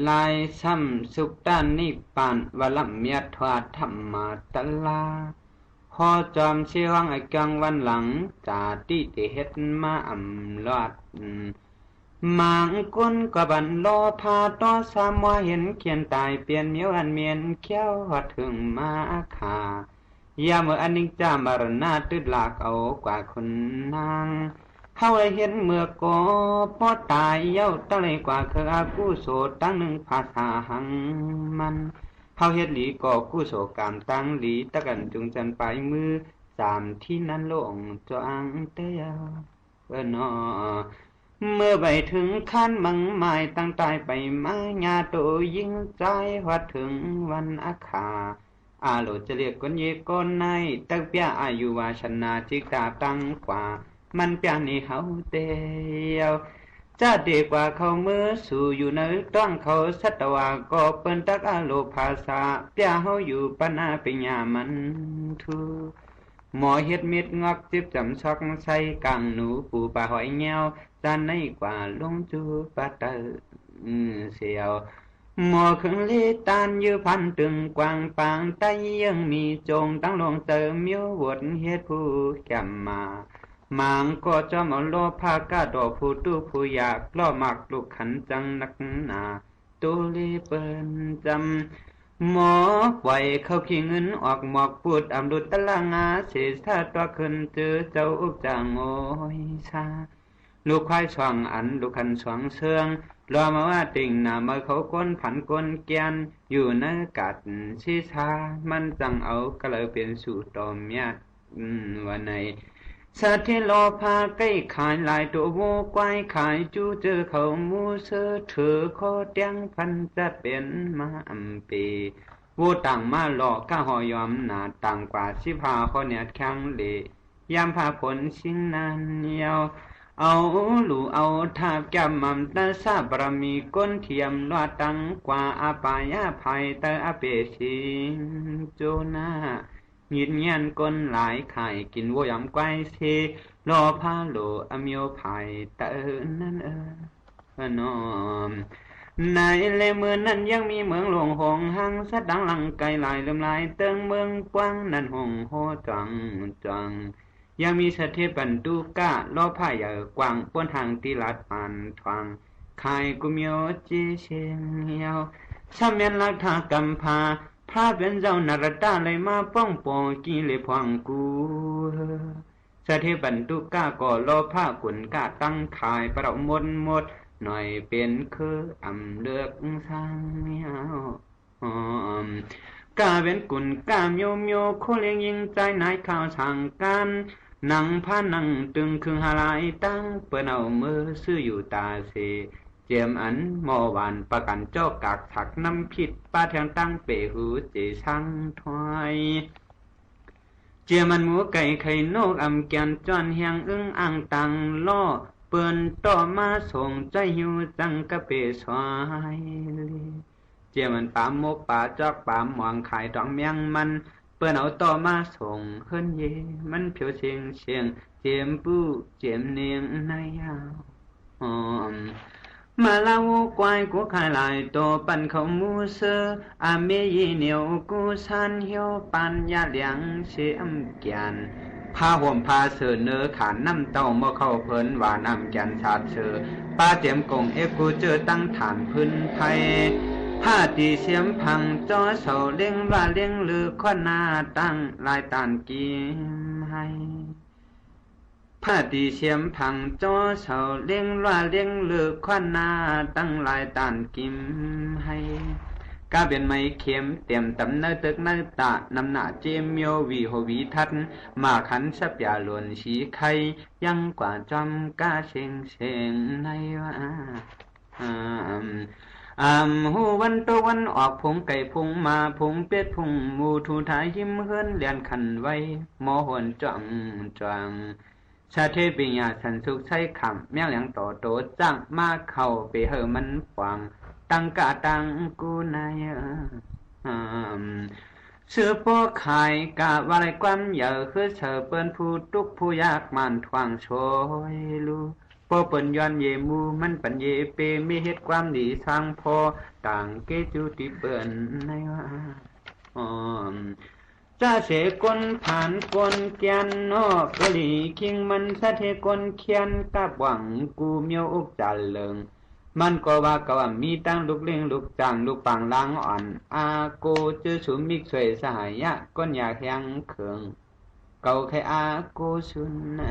S21: ลายสัมสุขตานิปานวลัมยัตถวาธรรมาตลาพอจอมเชี่ยงไอกังวันหลังจาติเตเฮ็ดมาลอดมังกุนกบันโลพาตอสามว่าเห็นเขียนตายเปลี่ยนเมียวอันเมียนเขี้ยวหัดถึงมาขายามอันนิจจามรณะตึดหลากเอากว่าคนนางเฮาได้เห็นเมื่อก่อพอตายเย้าตั้งเลยกว่าคืออากุโสตั้งหนึ่งภาษาหังมันเฮาเฮ็ดหลีก่อกุโสกรรมตั้งหลีตะกันจุงจันไปมือสามที่นั้นลงจางเตียวนอเมื่อไปถึงขั้นมังหมายตั้งตายไปมาญาโตยิ่งใจวัดถึงวันอาคาอาโลจะเรียกคนเยกนในตักเปียอายุวาชนาจิกาตั้งกว่ามันเปียนี่เฮาเตียวจะดีกว่าเขาเมื่อสู่อยู่ในต้องเขาสัตวาก็เปิ้นตักอาโลภาษาเปียเฮาอยู่ปนาปัญญามันทูหมอเฮ็ดเม็ดงอกจิบจำซอกใส่กังหนูปูปลาหอยเงี้ยวจานในกว่าลงจูปะเตอเสียวหมอขึงลีตานยื้อพันตึงกวางปางไตยังมีจงตั้งลงเติมมิววดเฮ็ดผู้แก่มามังก็จอมเอาโลภากาดอผู้ตู้ผู้อยากล้อมักลูกขันจังนักหนาตุลีเปิ้นจำหมอไหวเข้าขี้เงินออกหมอกพูดอำดุตตะลางาเสียท่าตัวขึ้นเจอเจ้าอุกจางโอยชาลูกควายช่องอันลูกขันช่องเชืองรอมาว่าติ่งหน้ามาเขาก้นผันก้นเกียนอยู่ในกัดชีชามันจังเอาก็เลยเป็นสู่ตอมยาดวันไหนสัตว์ที่รอพาใกล้ขายลายตัวโวควายขายจูเจอเขามูเสือถือคอเตียงพันจะเป็นมาปีโวต่างมาหลอกก้าหอยอมหนาต่างกว่าสิพาข้อเนียดแข็งเละยามพาผลชิงนานเนียว เอาหลูเอาทาบแก้มมั่มตาซาบารมีก้นเทียมลอดตังกว่าอาปายาภัยตาอเปสิโจนายินยันก้นหลายไข่กินวัวยำไกวเซรอพาโลอเมียวภัยตานั่นนอมในเลเมืองนั้นยังมีเมืองหลวงหงหังสัดดังหลังไกลหลายเลื่อมลายเติงเมืองกว้างนั้นหงโหจังยังมีสเทปันตุกะล้อผ้าใหญ่กว้างป้นทางตีลัดปานทวงคายกุมโยจีเชียงยาวซ้ำยันลักทากำพาพระเป็นเจ้านารตาเลยมาป้องปองกีเลยพวังกูสเทปันตุกะก็ล้อผ้ากุนกะตั้งขายประหมดหน่อยเป็นคืออำเลือกสร้างยาวกาเป็นกุนกามโยโคเลียงยิงใจนายข่าวสั่งการนังพานังตึงคึงหาลายตั้งเปิ้นเอามือซื้ออยู่ตาเสเจียมอันหมอหวานประกันเจ้ากากถักน้ำผิดป้าแทงตั้งเปหูเจช่างถอยเจียมันหมูไก่ไข่นกอำแกนจอนเฮียงอึ้งอ่างตังล่อเปิ้นต่อมาส่งใจหิวจังกะเปสวายเจียมันปามมกป่าจอกปามหมวงขายดองเมียงมันเปิ้นเอาต่อมาส่งเฮิรนเยมันเพียวเชียงเจียมปูเจียมเนียงนายาวมาลาวกวายกูขายหลายโตปันเขามูเซออาเมยีเหนียวกูสันเหียวปันยาเหลียงเสียมเกียนพาห่มพาเสือเนื้อขานน้ำเต้าเมื่อเข้าเพิ่นว่าน้ำแกนชาดเสือป้าเตรียมกงกูเจอตั้งฐานพื้นไทยผ้าตีเสียมพังจอเสาเลี้ยงว่าเลี้ยงลือข้อหน้าตั้งลายตานกิมให้ผ้าตีเสียมพังจอเสาเลี้ยงว่าเลี้ยงลือข้อหน้าตั้งลายตานกิมให้กาเป็นไม้เข็มเต็มตำเนื้อตึกเนื้อตานำหน้าเจมโยวีโหวีทัดมาขันสับยาหลวนสีไข่ยังกว่าจำกาเชงในว่าหูวันตะวันออกผงไก่ผงมาผงเป็ดผงหมูทูทายยิ้มเฮิรนเลียนขันไว้หมอหวนจังชาเทปิญญาสันสุขใช้คำแมวเหลียงต่อโตจังมาเข้าไปเหอมันฟังตังกะตังกูนายเสือพวกขายกะว่าไรความเยอะคือเสือเปิ้นผู้ทุกผู้ยากมันทวงช่วยลูพอเปิ้นย้อนเยมูมันปัญเยเปมีเฮ็ดความดีสร้างพอต่างเกจูติเปิ้นในว่าจ้าเสกลผ่านกลเกียนนอกกะลีคิงมันสะเทกลเขียนกับหวังกูเมียวอุกจันเลิงมันก็ว่ามีตั้งลูกเลี้ยงลูกจางลูกปังล้างอ่อนอาโกเจอสุมิกสวยสหายะก้นอยากยังเคืองเก่าแค่อาโกสุนใน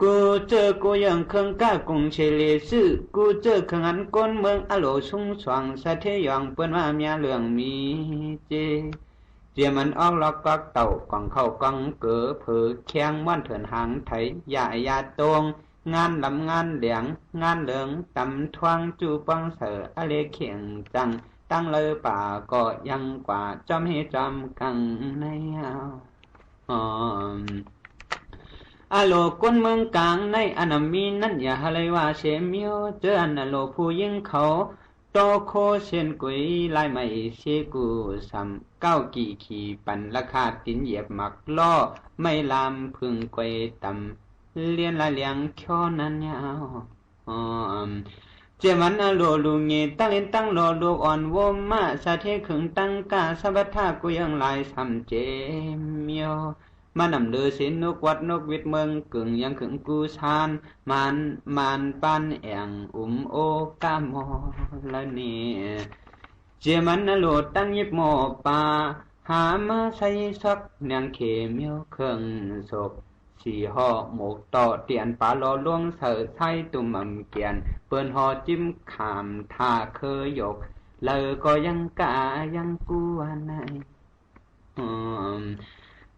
S21: กูเจอกูยังเคืองก้ากงเชเลซื่อกูเจอเคืองอันก้นเมืองอโลสุงสว่างสะเทยองเปิ้นว่าเมียเรื่องมีเจียมันออกล็อกก๊อกเต่ากองเข้ากองเก๋อเผือแข้งม้วนเถื่อนหางไถยาตรงงานลำงานเหลียงงานเหลืองตำทวงจูปังเสืออเลเขียงจังตั้งเลยป่าก็ยังกว่าจำให้จำกังในอาโลก้นเมืองกลางในอนามีนั่นอย่าอะไรว่าเชมิโอเจออันโลผู้ยิงเขาโตโคเชนกุยลายไม่เชกูซ้ำก้าวกี่ขี่ปั่นราคาตินเหยียบหมักล่อไม่ลามพึ่งกวยต่ำเลียนละเลียงข้อนั้นยาวเจมันอโลลูเงตั้งเล่นตั้งโลลูอ่อนวมมาสะเทขึงตั้งกาสบัทธากุยังลายซ้ำเจเมียวมานำเลือสินกวัดนกวิทเมืองกึ่งยังขึงกูชานมันปันแองโอกามอละนี่เจมันอโลตั้งยิบหมอปาหามาใส่สักเนียงเขมเมียวเครื่องศพสีห่อหมกต่อเตียนปลาลอล่วงเสือไทยตุ่มเกียนเปิ้นห่อจิ้มขามท่าเคยยกเลยก็ยังกายังกูอันไหน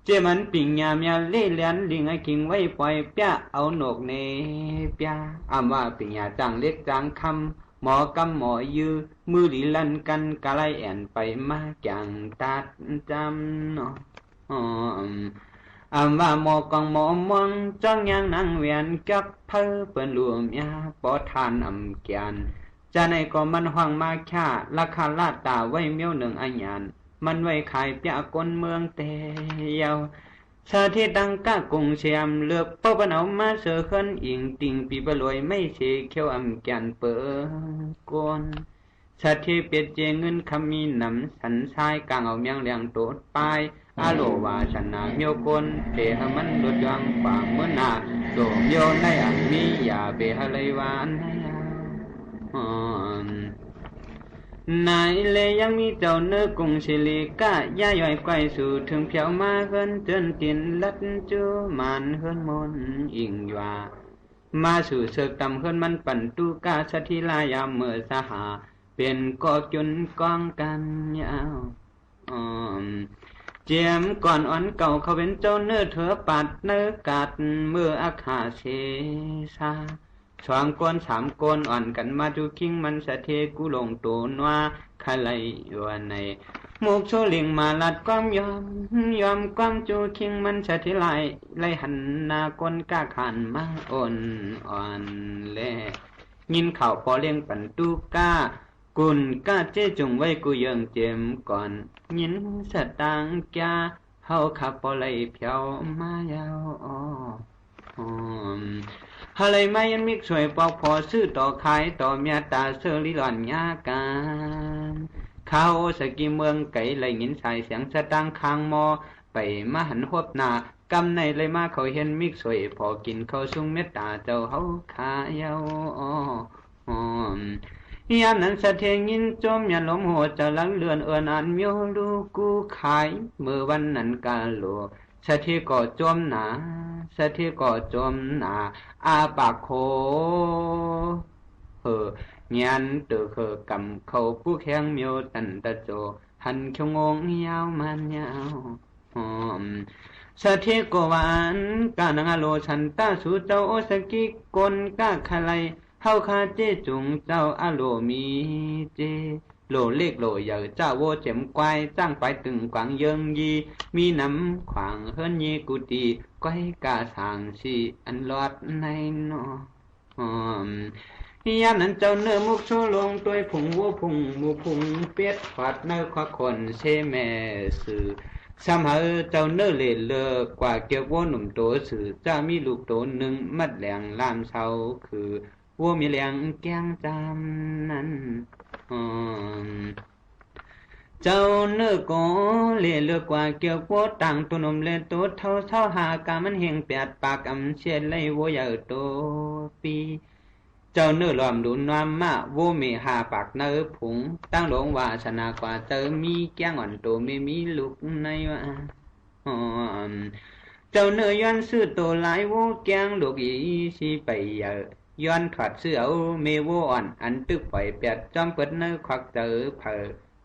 S21: เจมันปิ่งยามยาเล่เลียนลิงไอคิงไว้ปล่อยเปียเอาหนกเนเปียว่าปิ่งยาจังเล็กจังคำหมอกำหมอยือมือดีลันกันกะไลแอนไปมาจังตัดจำเนาะ ว่าหมอกองหมอมองจ้องยังนั่งเวียนกับเพิ่เปิ้นรวมยาปอทานเกียนจะในก็มันห้องมาค่าราคาลาดตาไว้เมียวหนึ่งอัญญานมันไว้ขายเปียกนเมืองเตยาวชาที่ดังก้ากงเชียมเลือกเป้าปนเอามาเสือขึ้นอิงติงปีบลอยไม่เชเขียวแกนเปิกนชาที่เปียเจเงินคำมีนำสันชายกลางเอาเมียงเลียงโตดปลายอาโลวาชนะเมียวกนเปหมันลดยังป่าเมื่อนาโดเมียวในอันมีอย่าเปหะเลยวานนายเลยยังมีเจ้าเนื้อกรุงศิลิกะย่าย่อยไกวสู่ถึงเพียวมาเฮินเจินตินลัดจูมันเฮินมนอิงยามาสู่เสกตำเฮินมันปั่นตูกาสถิลายามเมื่อสหาเป็นกอจุนกองกันยาวเจียมก่อนอ่อนเก่าเขาเป็นเจ้าเนื้อเถือปัดเนื้อกัดเมื่ออาคาเชซาสองก้นสามก้นอ่อนกันมาจูคิงมันสะเทกุลงตูนว่าขะไลอยู่ในมุกโชลิงมาลัดความยอมความจูคิงมันสะเทไลหันนาก้นก้าขันมาอ่อนแลยินข่าวพอเลี้ยงปันตูก้ากุนก้าเจจงไว้กูยังเจมก่อนยินสตังแกเฮาขับพอไลเพียวมายาวอะไรไม่ยันมิกสวยปอกพอซื้อต่อขายต่อเมียตาเสือลิหลอนยาการข้าวสกีเมืองไก่ไหลหินสายเสียงสตังคางมอไปมาหันหวบหนากำในเลยมาเขาเห็นมิกสวยพอกินเขาสุ่งเมตตาเจ้าเฮาขายายามนั้นสะเทงินจมยันลมหัวจะลังเลือนเอินอันเมียวดูกูขายเมื่อวันนั้นกาโลสะเทก่อจมหนาสะเทก่อจมหนาอาปากโคเงียนเตืออกำเขาผู้แข็งเมียวตันตะโจหันเขียวงงยาวมันยาวสะเทกวานกานังอโลชันตาสู่เจ้าโอสกิกลกาคาไลเฮาคาเจจุงเจ้าอโลมีเจโลเล็กโลใหญ่เจ้าโวเจ็มควายจ้างไปตึงกวางเยิงยีมีน้ำขวางเฮิรนยีกุตีก้อยกาสางสีอันลอดในนอยามนั้นเจ้าเนื้อมุกโชลงตัวผงวัวผงหมูผงเป็ดฝัดเนื้อควักคนเชแม่สื่อซ้ำหาเจ้าเนื้อเล่เลือกว่าเกี่ยววัวหนุ่มโตสื่อเจ้ามีลูกโตหนึ่งมัดแหลงลามเสาคือวัวมีแหลงแกงจำนั้นเจ้าเนื้อก็เล่เลือกว่าเกี่ยววัวต่างตัวนมเล่ตัวเท่าหากามันเฮงแปดปากเชียนไล่วัวใหญ่โตปีเจ้าเนื้อหลอมดูนวามมาโวเมหาปากเนื้อผงตั้งหลงว่าชนะกว่าเจอมีแก้งอ่อนโตไม่มีลูกในว่าเจ้าเนื้อย้อนซื้อโตหลายโวแก้งลูกอีสิไปเยอะย้อนถอดเสื้อเอาเมโวอ่อนอันตึกปล่อยเปียดจอมเปิดเนื้อควักเจอเผอ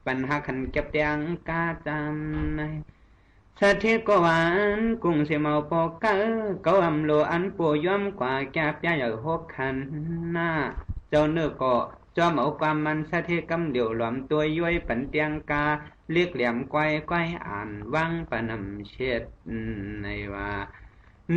S21: ปัญหาขันเก็บแดงกาจำในสะเทกวันกุ้งเสียเมาปอกเกาอำโลอันปูย่อมกว่าแก่ยาอย่างหกขันหน้าเจ้าเนื้อก็จอมเอาความมันสะเทกำเดี่ยวหลอมตัวย้อยปันเตียงกาเรียกเหลี่ยมไกวอ่านวังปนำเช็ดในว่า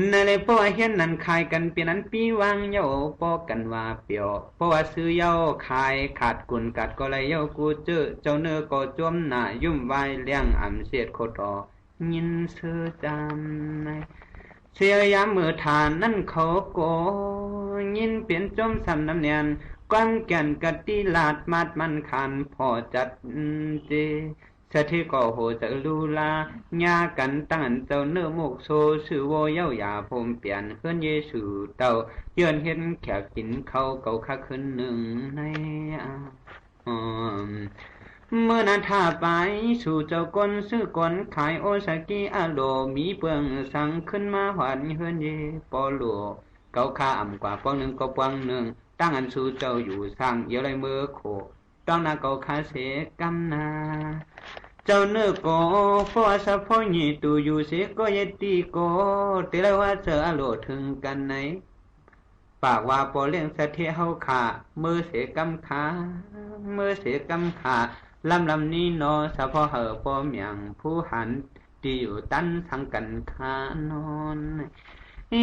S21: ในเลยเพราะว่าเห็นนั้นขายกันเปลี่ยนนั้นปีวางเย้าปอกันว่าเปียวเพราะว่าซื้อเย้าขายขาดกุนกัดก็เลยเย้ากูเจ้าเนื้อก็จมหน้ายุ่มไว้เลี้ยงเสียดโคตรยินเสือจำในเสียยามมือฐานนั่นเขาโกยินเปลี่ยนจมสำน้ำเนียนกว้างแก่นกะตีลาดมัดมันขันพอจัดเจสะเทก็โหจะลูลาญากันตั้งเจ้าเนื้อมกโซสื่อโวเย้ายาพมเปลี่ยนเฮือนเยซูเต่าเยือนเห็นแขกกินเขาเก่าคักขึ้นหนึ่งในเมื่อนาทาไปสู่เจ้ากนซื้อกนขายโอซากิอาโลมีเปืองสั่งขึ้นมาหวานเฮือนเยปอหลวเก่าข้าอ่ำกว่าปองหนึ่งก็ปองหนึ่งตั้งอันสู่เจ้าอยู่สั่งเยอะเลยมือโคต้องนาเก่าข้าเสกำนาเจ้าเนื้อก็ฟอสะพอยี่ตูอยู่เสก็ยตีก็เตลว่าเจออาโลถึงกันไหนปากว่าปอเลี้ยงสะเทเฮาขามือเสกำขามือเสกำขาลำนี้นอสะพอเหอปอเมียงผู้หันตี ที่อยู่ตันทางกันขานอน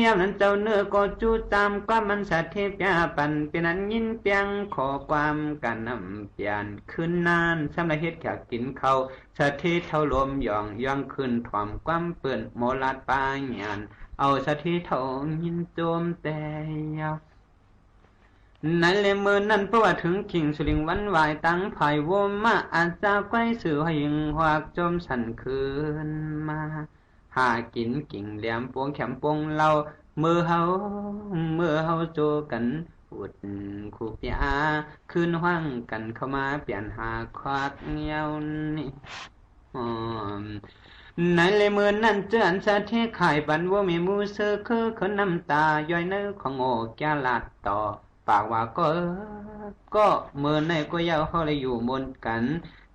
S21: ยามนั้นเจ้าเนื้อก็จูตามก็มันสะเทพยาปันเป็นอันยินเปียงขอความกันนำเปลี่ยนขึ้นนานสำหรับเฮ็ดแขกกินเขาสะเทเท่าลมย่องย่องขึ้นถ่อมความเปื่อนโมลาดปาหยานเอาสะเทเท่ายินโจมแต่ยาวนั่นเลยเมื่อนั้นเพราะว่าถึงขิงสลิงวันวายตั้งภายวมาอาจจะไกวสื่อให้ยิงหวักจมสันคืนมาหากินกิ่งแหลมปวงแขมปวงเราเมื่อเฮาโจกันอุดคู่ปยาคืนห้างกันเข้ามาเปลี่ยนหาควักเงี้ยวนี่ในเลยเมื่อนั้นเจออันสะเทขายบันว่ามีมูเสือคือคนน้ำตาย้อยเนื้อของโอแกลาดต่อปากว่าก็เมื่อในก็ยาวเขาเลยอยู่มนกัน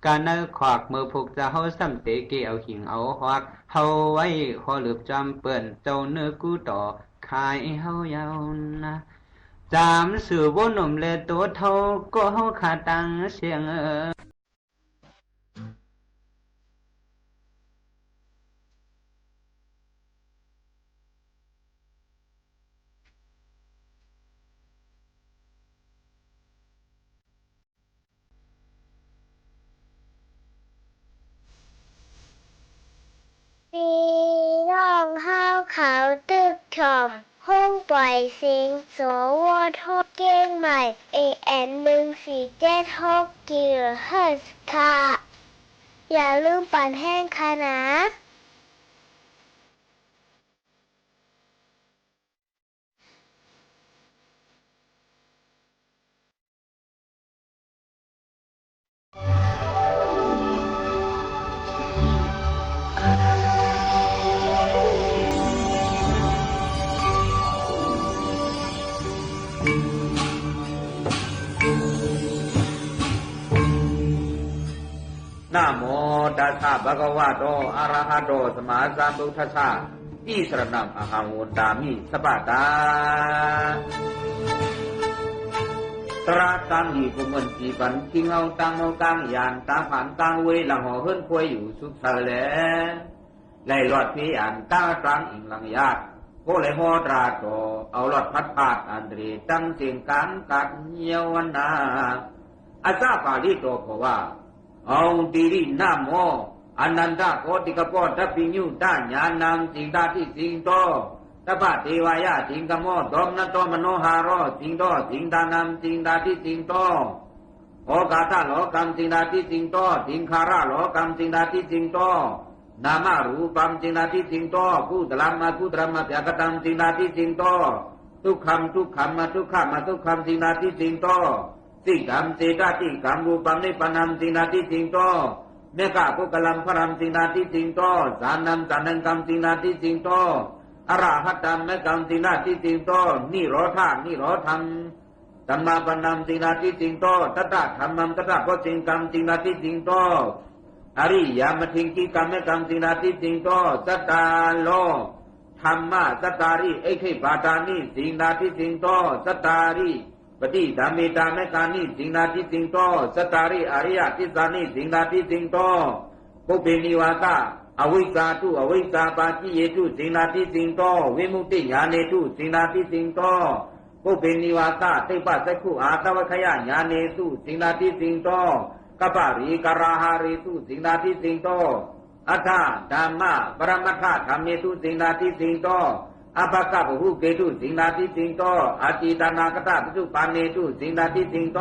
S21: การเนื้อขวากเมื่อพวกจะเฮาซ้ำเตะเกี่ยวหิงเอาหวักเฮาไว้ขอหลืบจำเปิ่นเจ้าเนื้อกู้ต่อขายเฮายาวนะจามสื่อวนนมเลตัวเท่าก็เฮาขาตังเสียง
S2: ปีน้องห้าวขาวตึกชอบห้องปล่อยเสียงสวทเก้งใหม่ AN1476 GHz ค่ะอย่าลืมปั่นแห้งค่ะนะ
S21: นะโมตัสสะภะคะวะโตอะระหะโตสัมมาสัมพุทธัสสะอิสรณังอะหังวุตามิสัพพะตาตราตังหีกุมันจีปันคิงเอาตังโมกังยานตาผันตังเวหลังหอเฮิรนควยอยู่สุขเสลไล่หลอดพีอันตาตังอิงหลังยาโคเลยหอตราโตเอาหลอดพัดพาดอันตรีตั้งเสียงกังกัดเยียวนาอาซาปาลิโตเพราะว่าเอาตีรีนาโมอนันตโกติกปอทัพพิญญูตาญาณังสิงตาที่สิงโตตปะเทวายาสิงกโมดอมนโตมโนหารอสิงโตสิงตานามสิงตาที่สิงโตโอกาตาโลกัมสิงตาที่สิงโตสิงคาราโลกัมสิงตาที่สิงโตนามารูปัมสิงตาที่สิงโตกุตลัมมากุตรัมมาเปียกตังสิงตาที่สิงโตทุกขมทุกขมมาทุกขมมาทุกขมสิงตาที่สิงโตสิกรรมเจตาติกรรมรูปัมนิปนัมสิงนาติสิงโตเมกะกุกลัมพรัมสิงนาติสิงโตสานัมสานังกรรมสิงนาติสิงโตอรหัตตัมเมกัมสิงนาติสิงโตนิโรธานิโรธรรมสัมมาปันนัมสิงนาติสิงโตตัตตะธรรมัมตัตตะโพสิงกรรมสิงนาติสิงโตอริยามทิงกิกรรมเมกัมสิงนาติสิงโตสัตตาโลธรรมะสัตตาริเอขิปาตานิสิงนาติสิงโตสัตตาริปฏิธรรมิตาเมกานิสิงนาทิสิงโตสัตตาริอริยทิสานิสิงนาทิสิงโตปุเพนิวาตาอวิกาตุอวิกาปาจิเยตุสิงนาทิสิงโตวิมุตติญาเนตุสิงนาทิสิงโตปุเพนิวาตาเทปะสักขุอาตวะขยญาเนตุสิงนาทิสิงโตกัปปาริกราหาริตุสิงนาทิสิงโตอัฏฐธัมมะปรมัตถธรรมเนตุสิงนาทิสิงโตอภกะภุเกตุสิงนาทิสิงโตอาจิตานากตะปิสุปานเนตุสิงนาทิสิงโต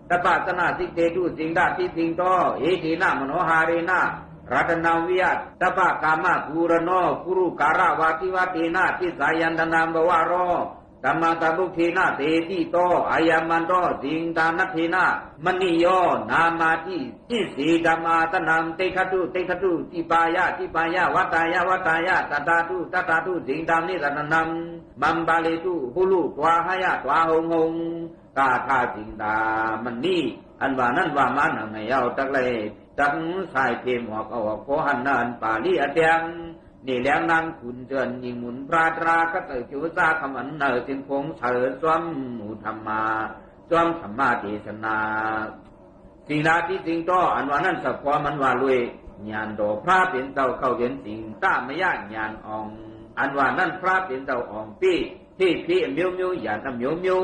S21: ตปะสนาสิเตตุสิงนาทิสิงโตเอหินะมโนหาเรนะรัตนาวิยัตตปะกามะภูรโนกุรุการาวาติวตินะทิสายันตนามบวารโรธัมมาตบุคีนะเตติโตอายัมมันโตสิงตานัตถินะมณีโยนามาติจิสีธัมมาตนามเตขตุทิปายะวัตตายะตตาตุสิงตามนิรันนามมัมบาเลตุหุลุตวาหายะตวาหงกาธาสิงตามณีอันว่านั้นว่ามันในเอาตักเลยตังสายเทมออกเอาโคหันนันปาลีอเตียงนี่แล้วนางขุนเจินยิงหมุนพระตราก็เกิดจิวซาคำอันเนอสินคงเสริญสวมหมู่ธรรมาสวมธรรมาเทศนาสิงนาทิสิงโตอันว่านั้นสัพพมันว่าลุย
S4: ญาณโดพระเป็นเต่าเข้าเห็นสิ่งตามไม่ยากญาณอ่องอันว่านั่นพระเป็นเต่าอ่องปี้ที่พี่มิวมิวญาณมิวมิว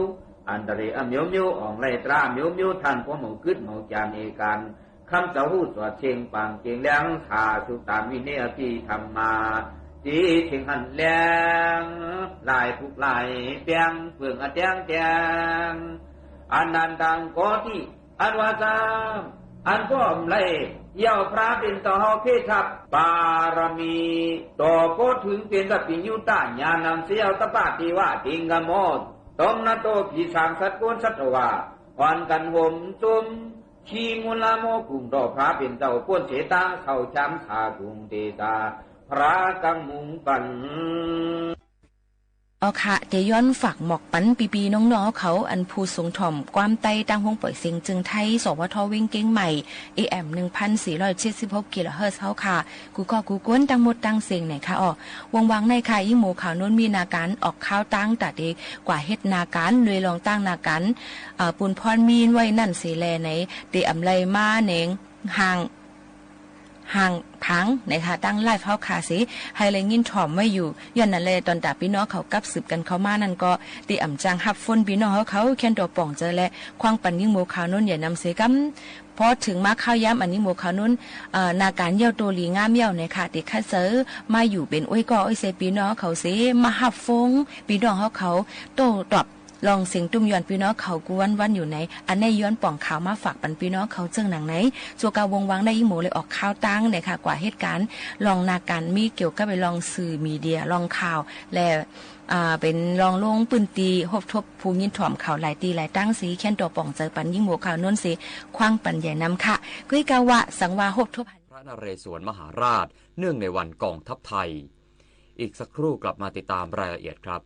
S4: อันตรายมิวมิวอ่องไรตรามิวมิวท่านพ่อหมูกึดหมูจานเอการคำเจ้าหูสวดเชียงปางเชียงเลี้ยงขาสุตามิเนอพี่ทำมาจีเชียงหันเลี้ยงลายผูกลายเปียงเฟื่องเตียงเตียงอันนั้นดังก็ที่อันว่าจามอันก็อมเลยเย่าพระเป็นต่อเฮาเพทับบารมีต่อก็ถึงเป็นสัพพิญญุตาญาณังเสียวตปาติวะติงกโมดตมนาโตผีสางสัตว์กุลสัตวะวันกันห่มจุมชีมุลาโมกุงดอกพระเป็นเต่าป้วนเสตาเข้าช้ำขากุงเตตาพระกังมุงปัน
S12: เอาค่ะเดย้อนฝากหมอกปันปีๆน้องๆเขาอันผู้สูงถ่อมความไตตั้งห้องปล่อยเสียงจึงไทยสวทวิ่งเก่งใหม่ AM 1476 กิโลเฮิรตซ์เฮาค่ะกูก็กูก้นตั้งหมดตั้งเสียงไหนค่ะอ๋อวางๆในค่ะยิ่งหมู่ข่าวน้นมีนาการออกข้าวตั้งแต่เด็กกว่าเฮ็ดนาการเลยลองตั้งนาการปูนพรมีนไว้นั่นสิแลไหนเดอำไลมาเนงห่างพังนะคะตั้งไลฟ์เฮาคาสิให้เลยยินถ่อมไว้อยู่ย้อนนั่นเลยตอนตาพี่น้องเขากับสืบกันเข้ามานั่นก็ติอ่ำจังฮับฝนพี่น้องเขาแค่นตัวป่องเจอและควางปันยิ่งโมข่าวนู้นอย่านำเสกำพอถึงมาข้าวย้ำอันนี้โมข่าวนู้นนาการเยี่ยวตัวลีงามเยี่ยวนะคะเด็กคัดเซอร์มาอยู่เป็นอ้อยกออ้อยเซพี่น้องเขาสิมาฮับฟงพี่น้องเขาโตตอบลองเสียงตุ้มย้อนพี่น้องเขากวนวันอยู่ไหนอันในย้อนป่องข่าวมาฝากปันพี่น้องเขาเจิงหนังไหนจัวกาวงวังได้ยิ่งโมเลยออกข่าวตั้งเนี่ยค่ะกว่าเหตุการณ์ลองนาการมีเกี่ยวกับไปลองสื่อมีเดียลองข่าวและเป็นลองลงปืนตีหบทบภูยินถ่อมข่าวหลายตีหลายตั้งสีแค่นตัวป่องเจอปันยิ่งโมข่าวน้นสีคว้างปันใหญ่น้ำค่ะกุ้ยกาวะสังวาหบทบ
S3: พระนเรศวรมหาราชเนื่องในวันกองทัพไทยอีกสักครู่กลับมาติดตามรายละเอียดครับ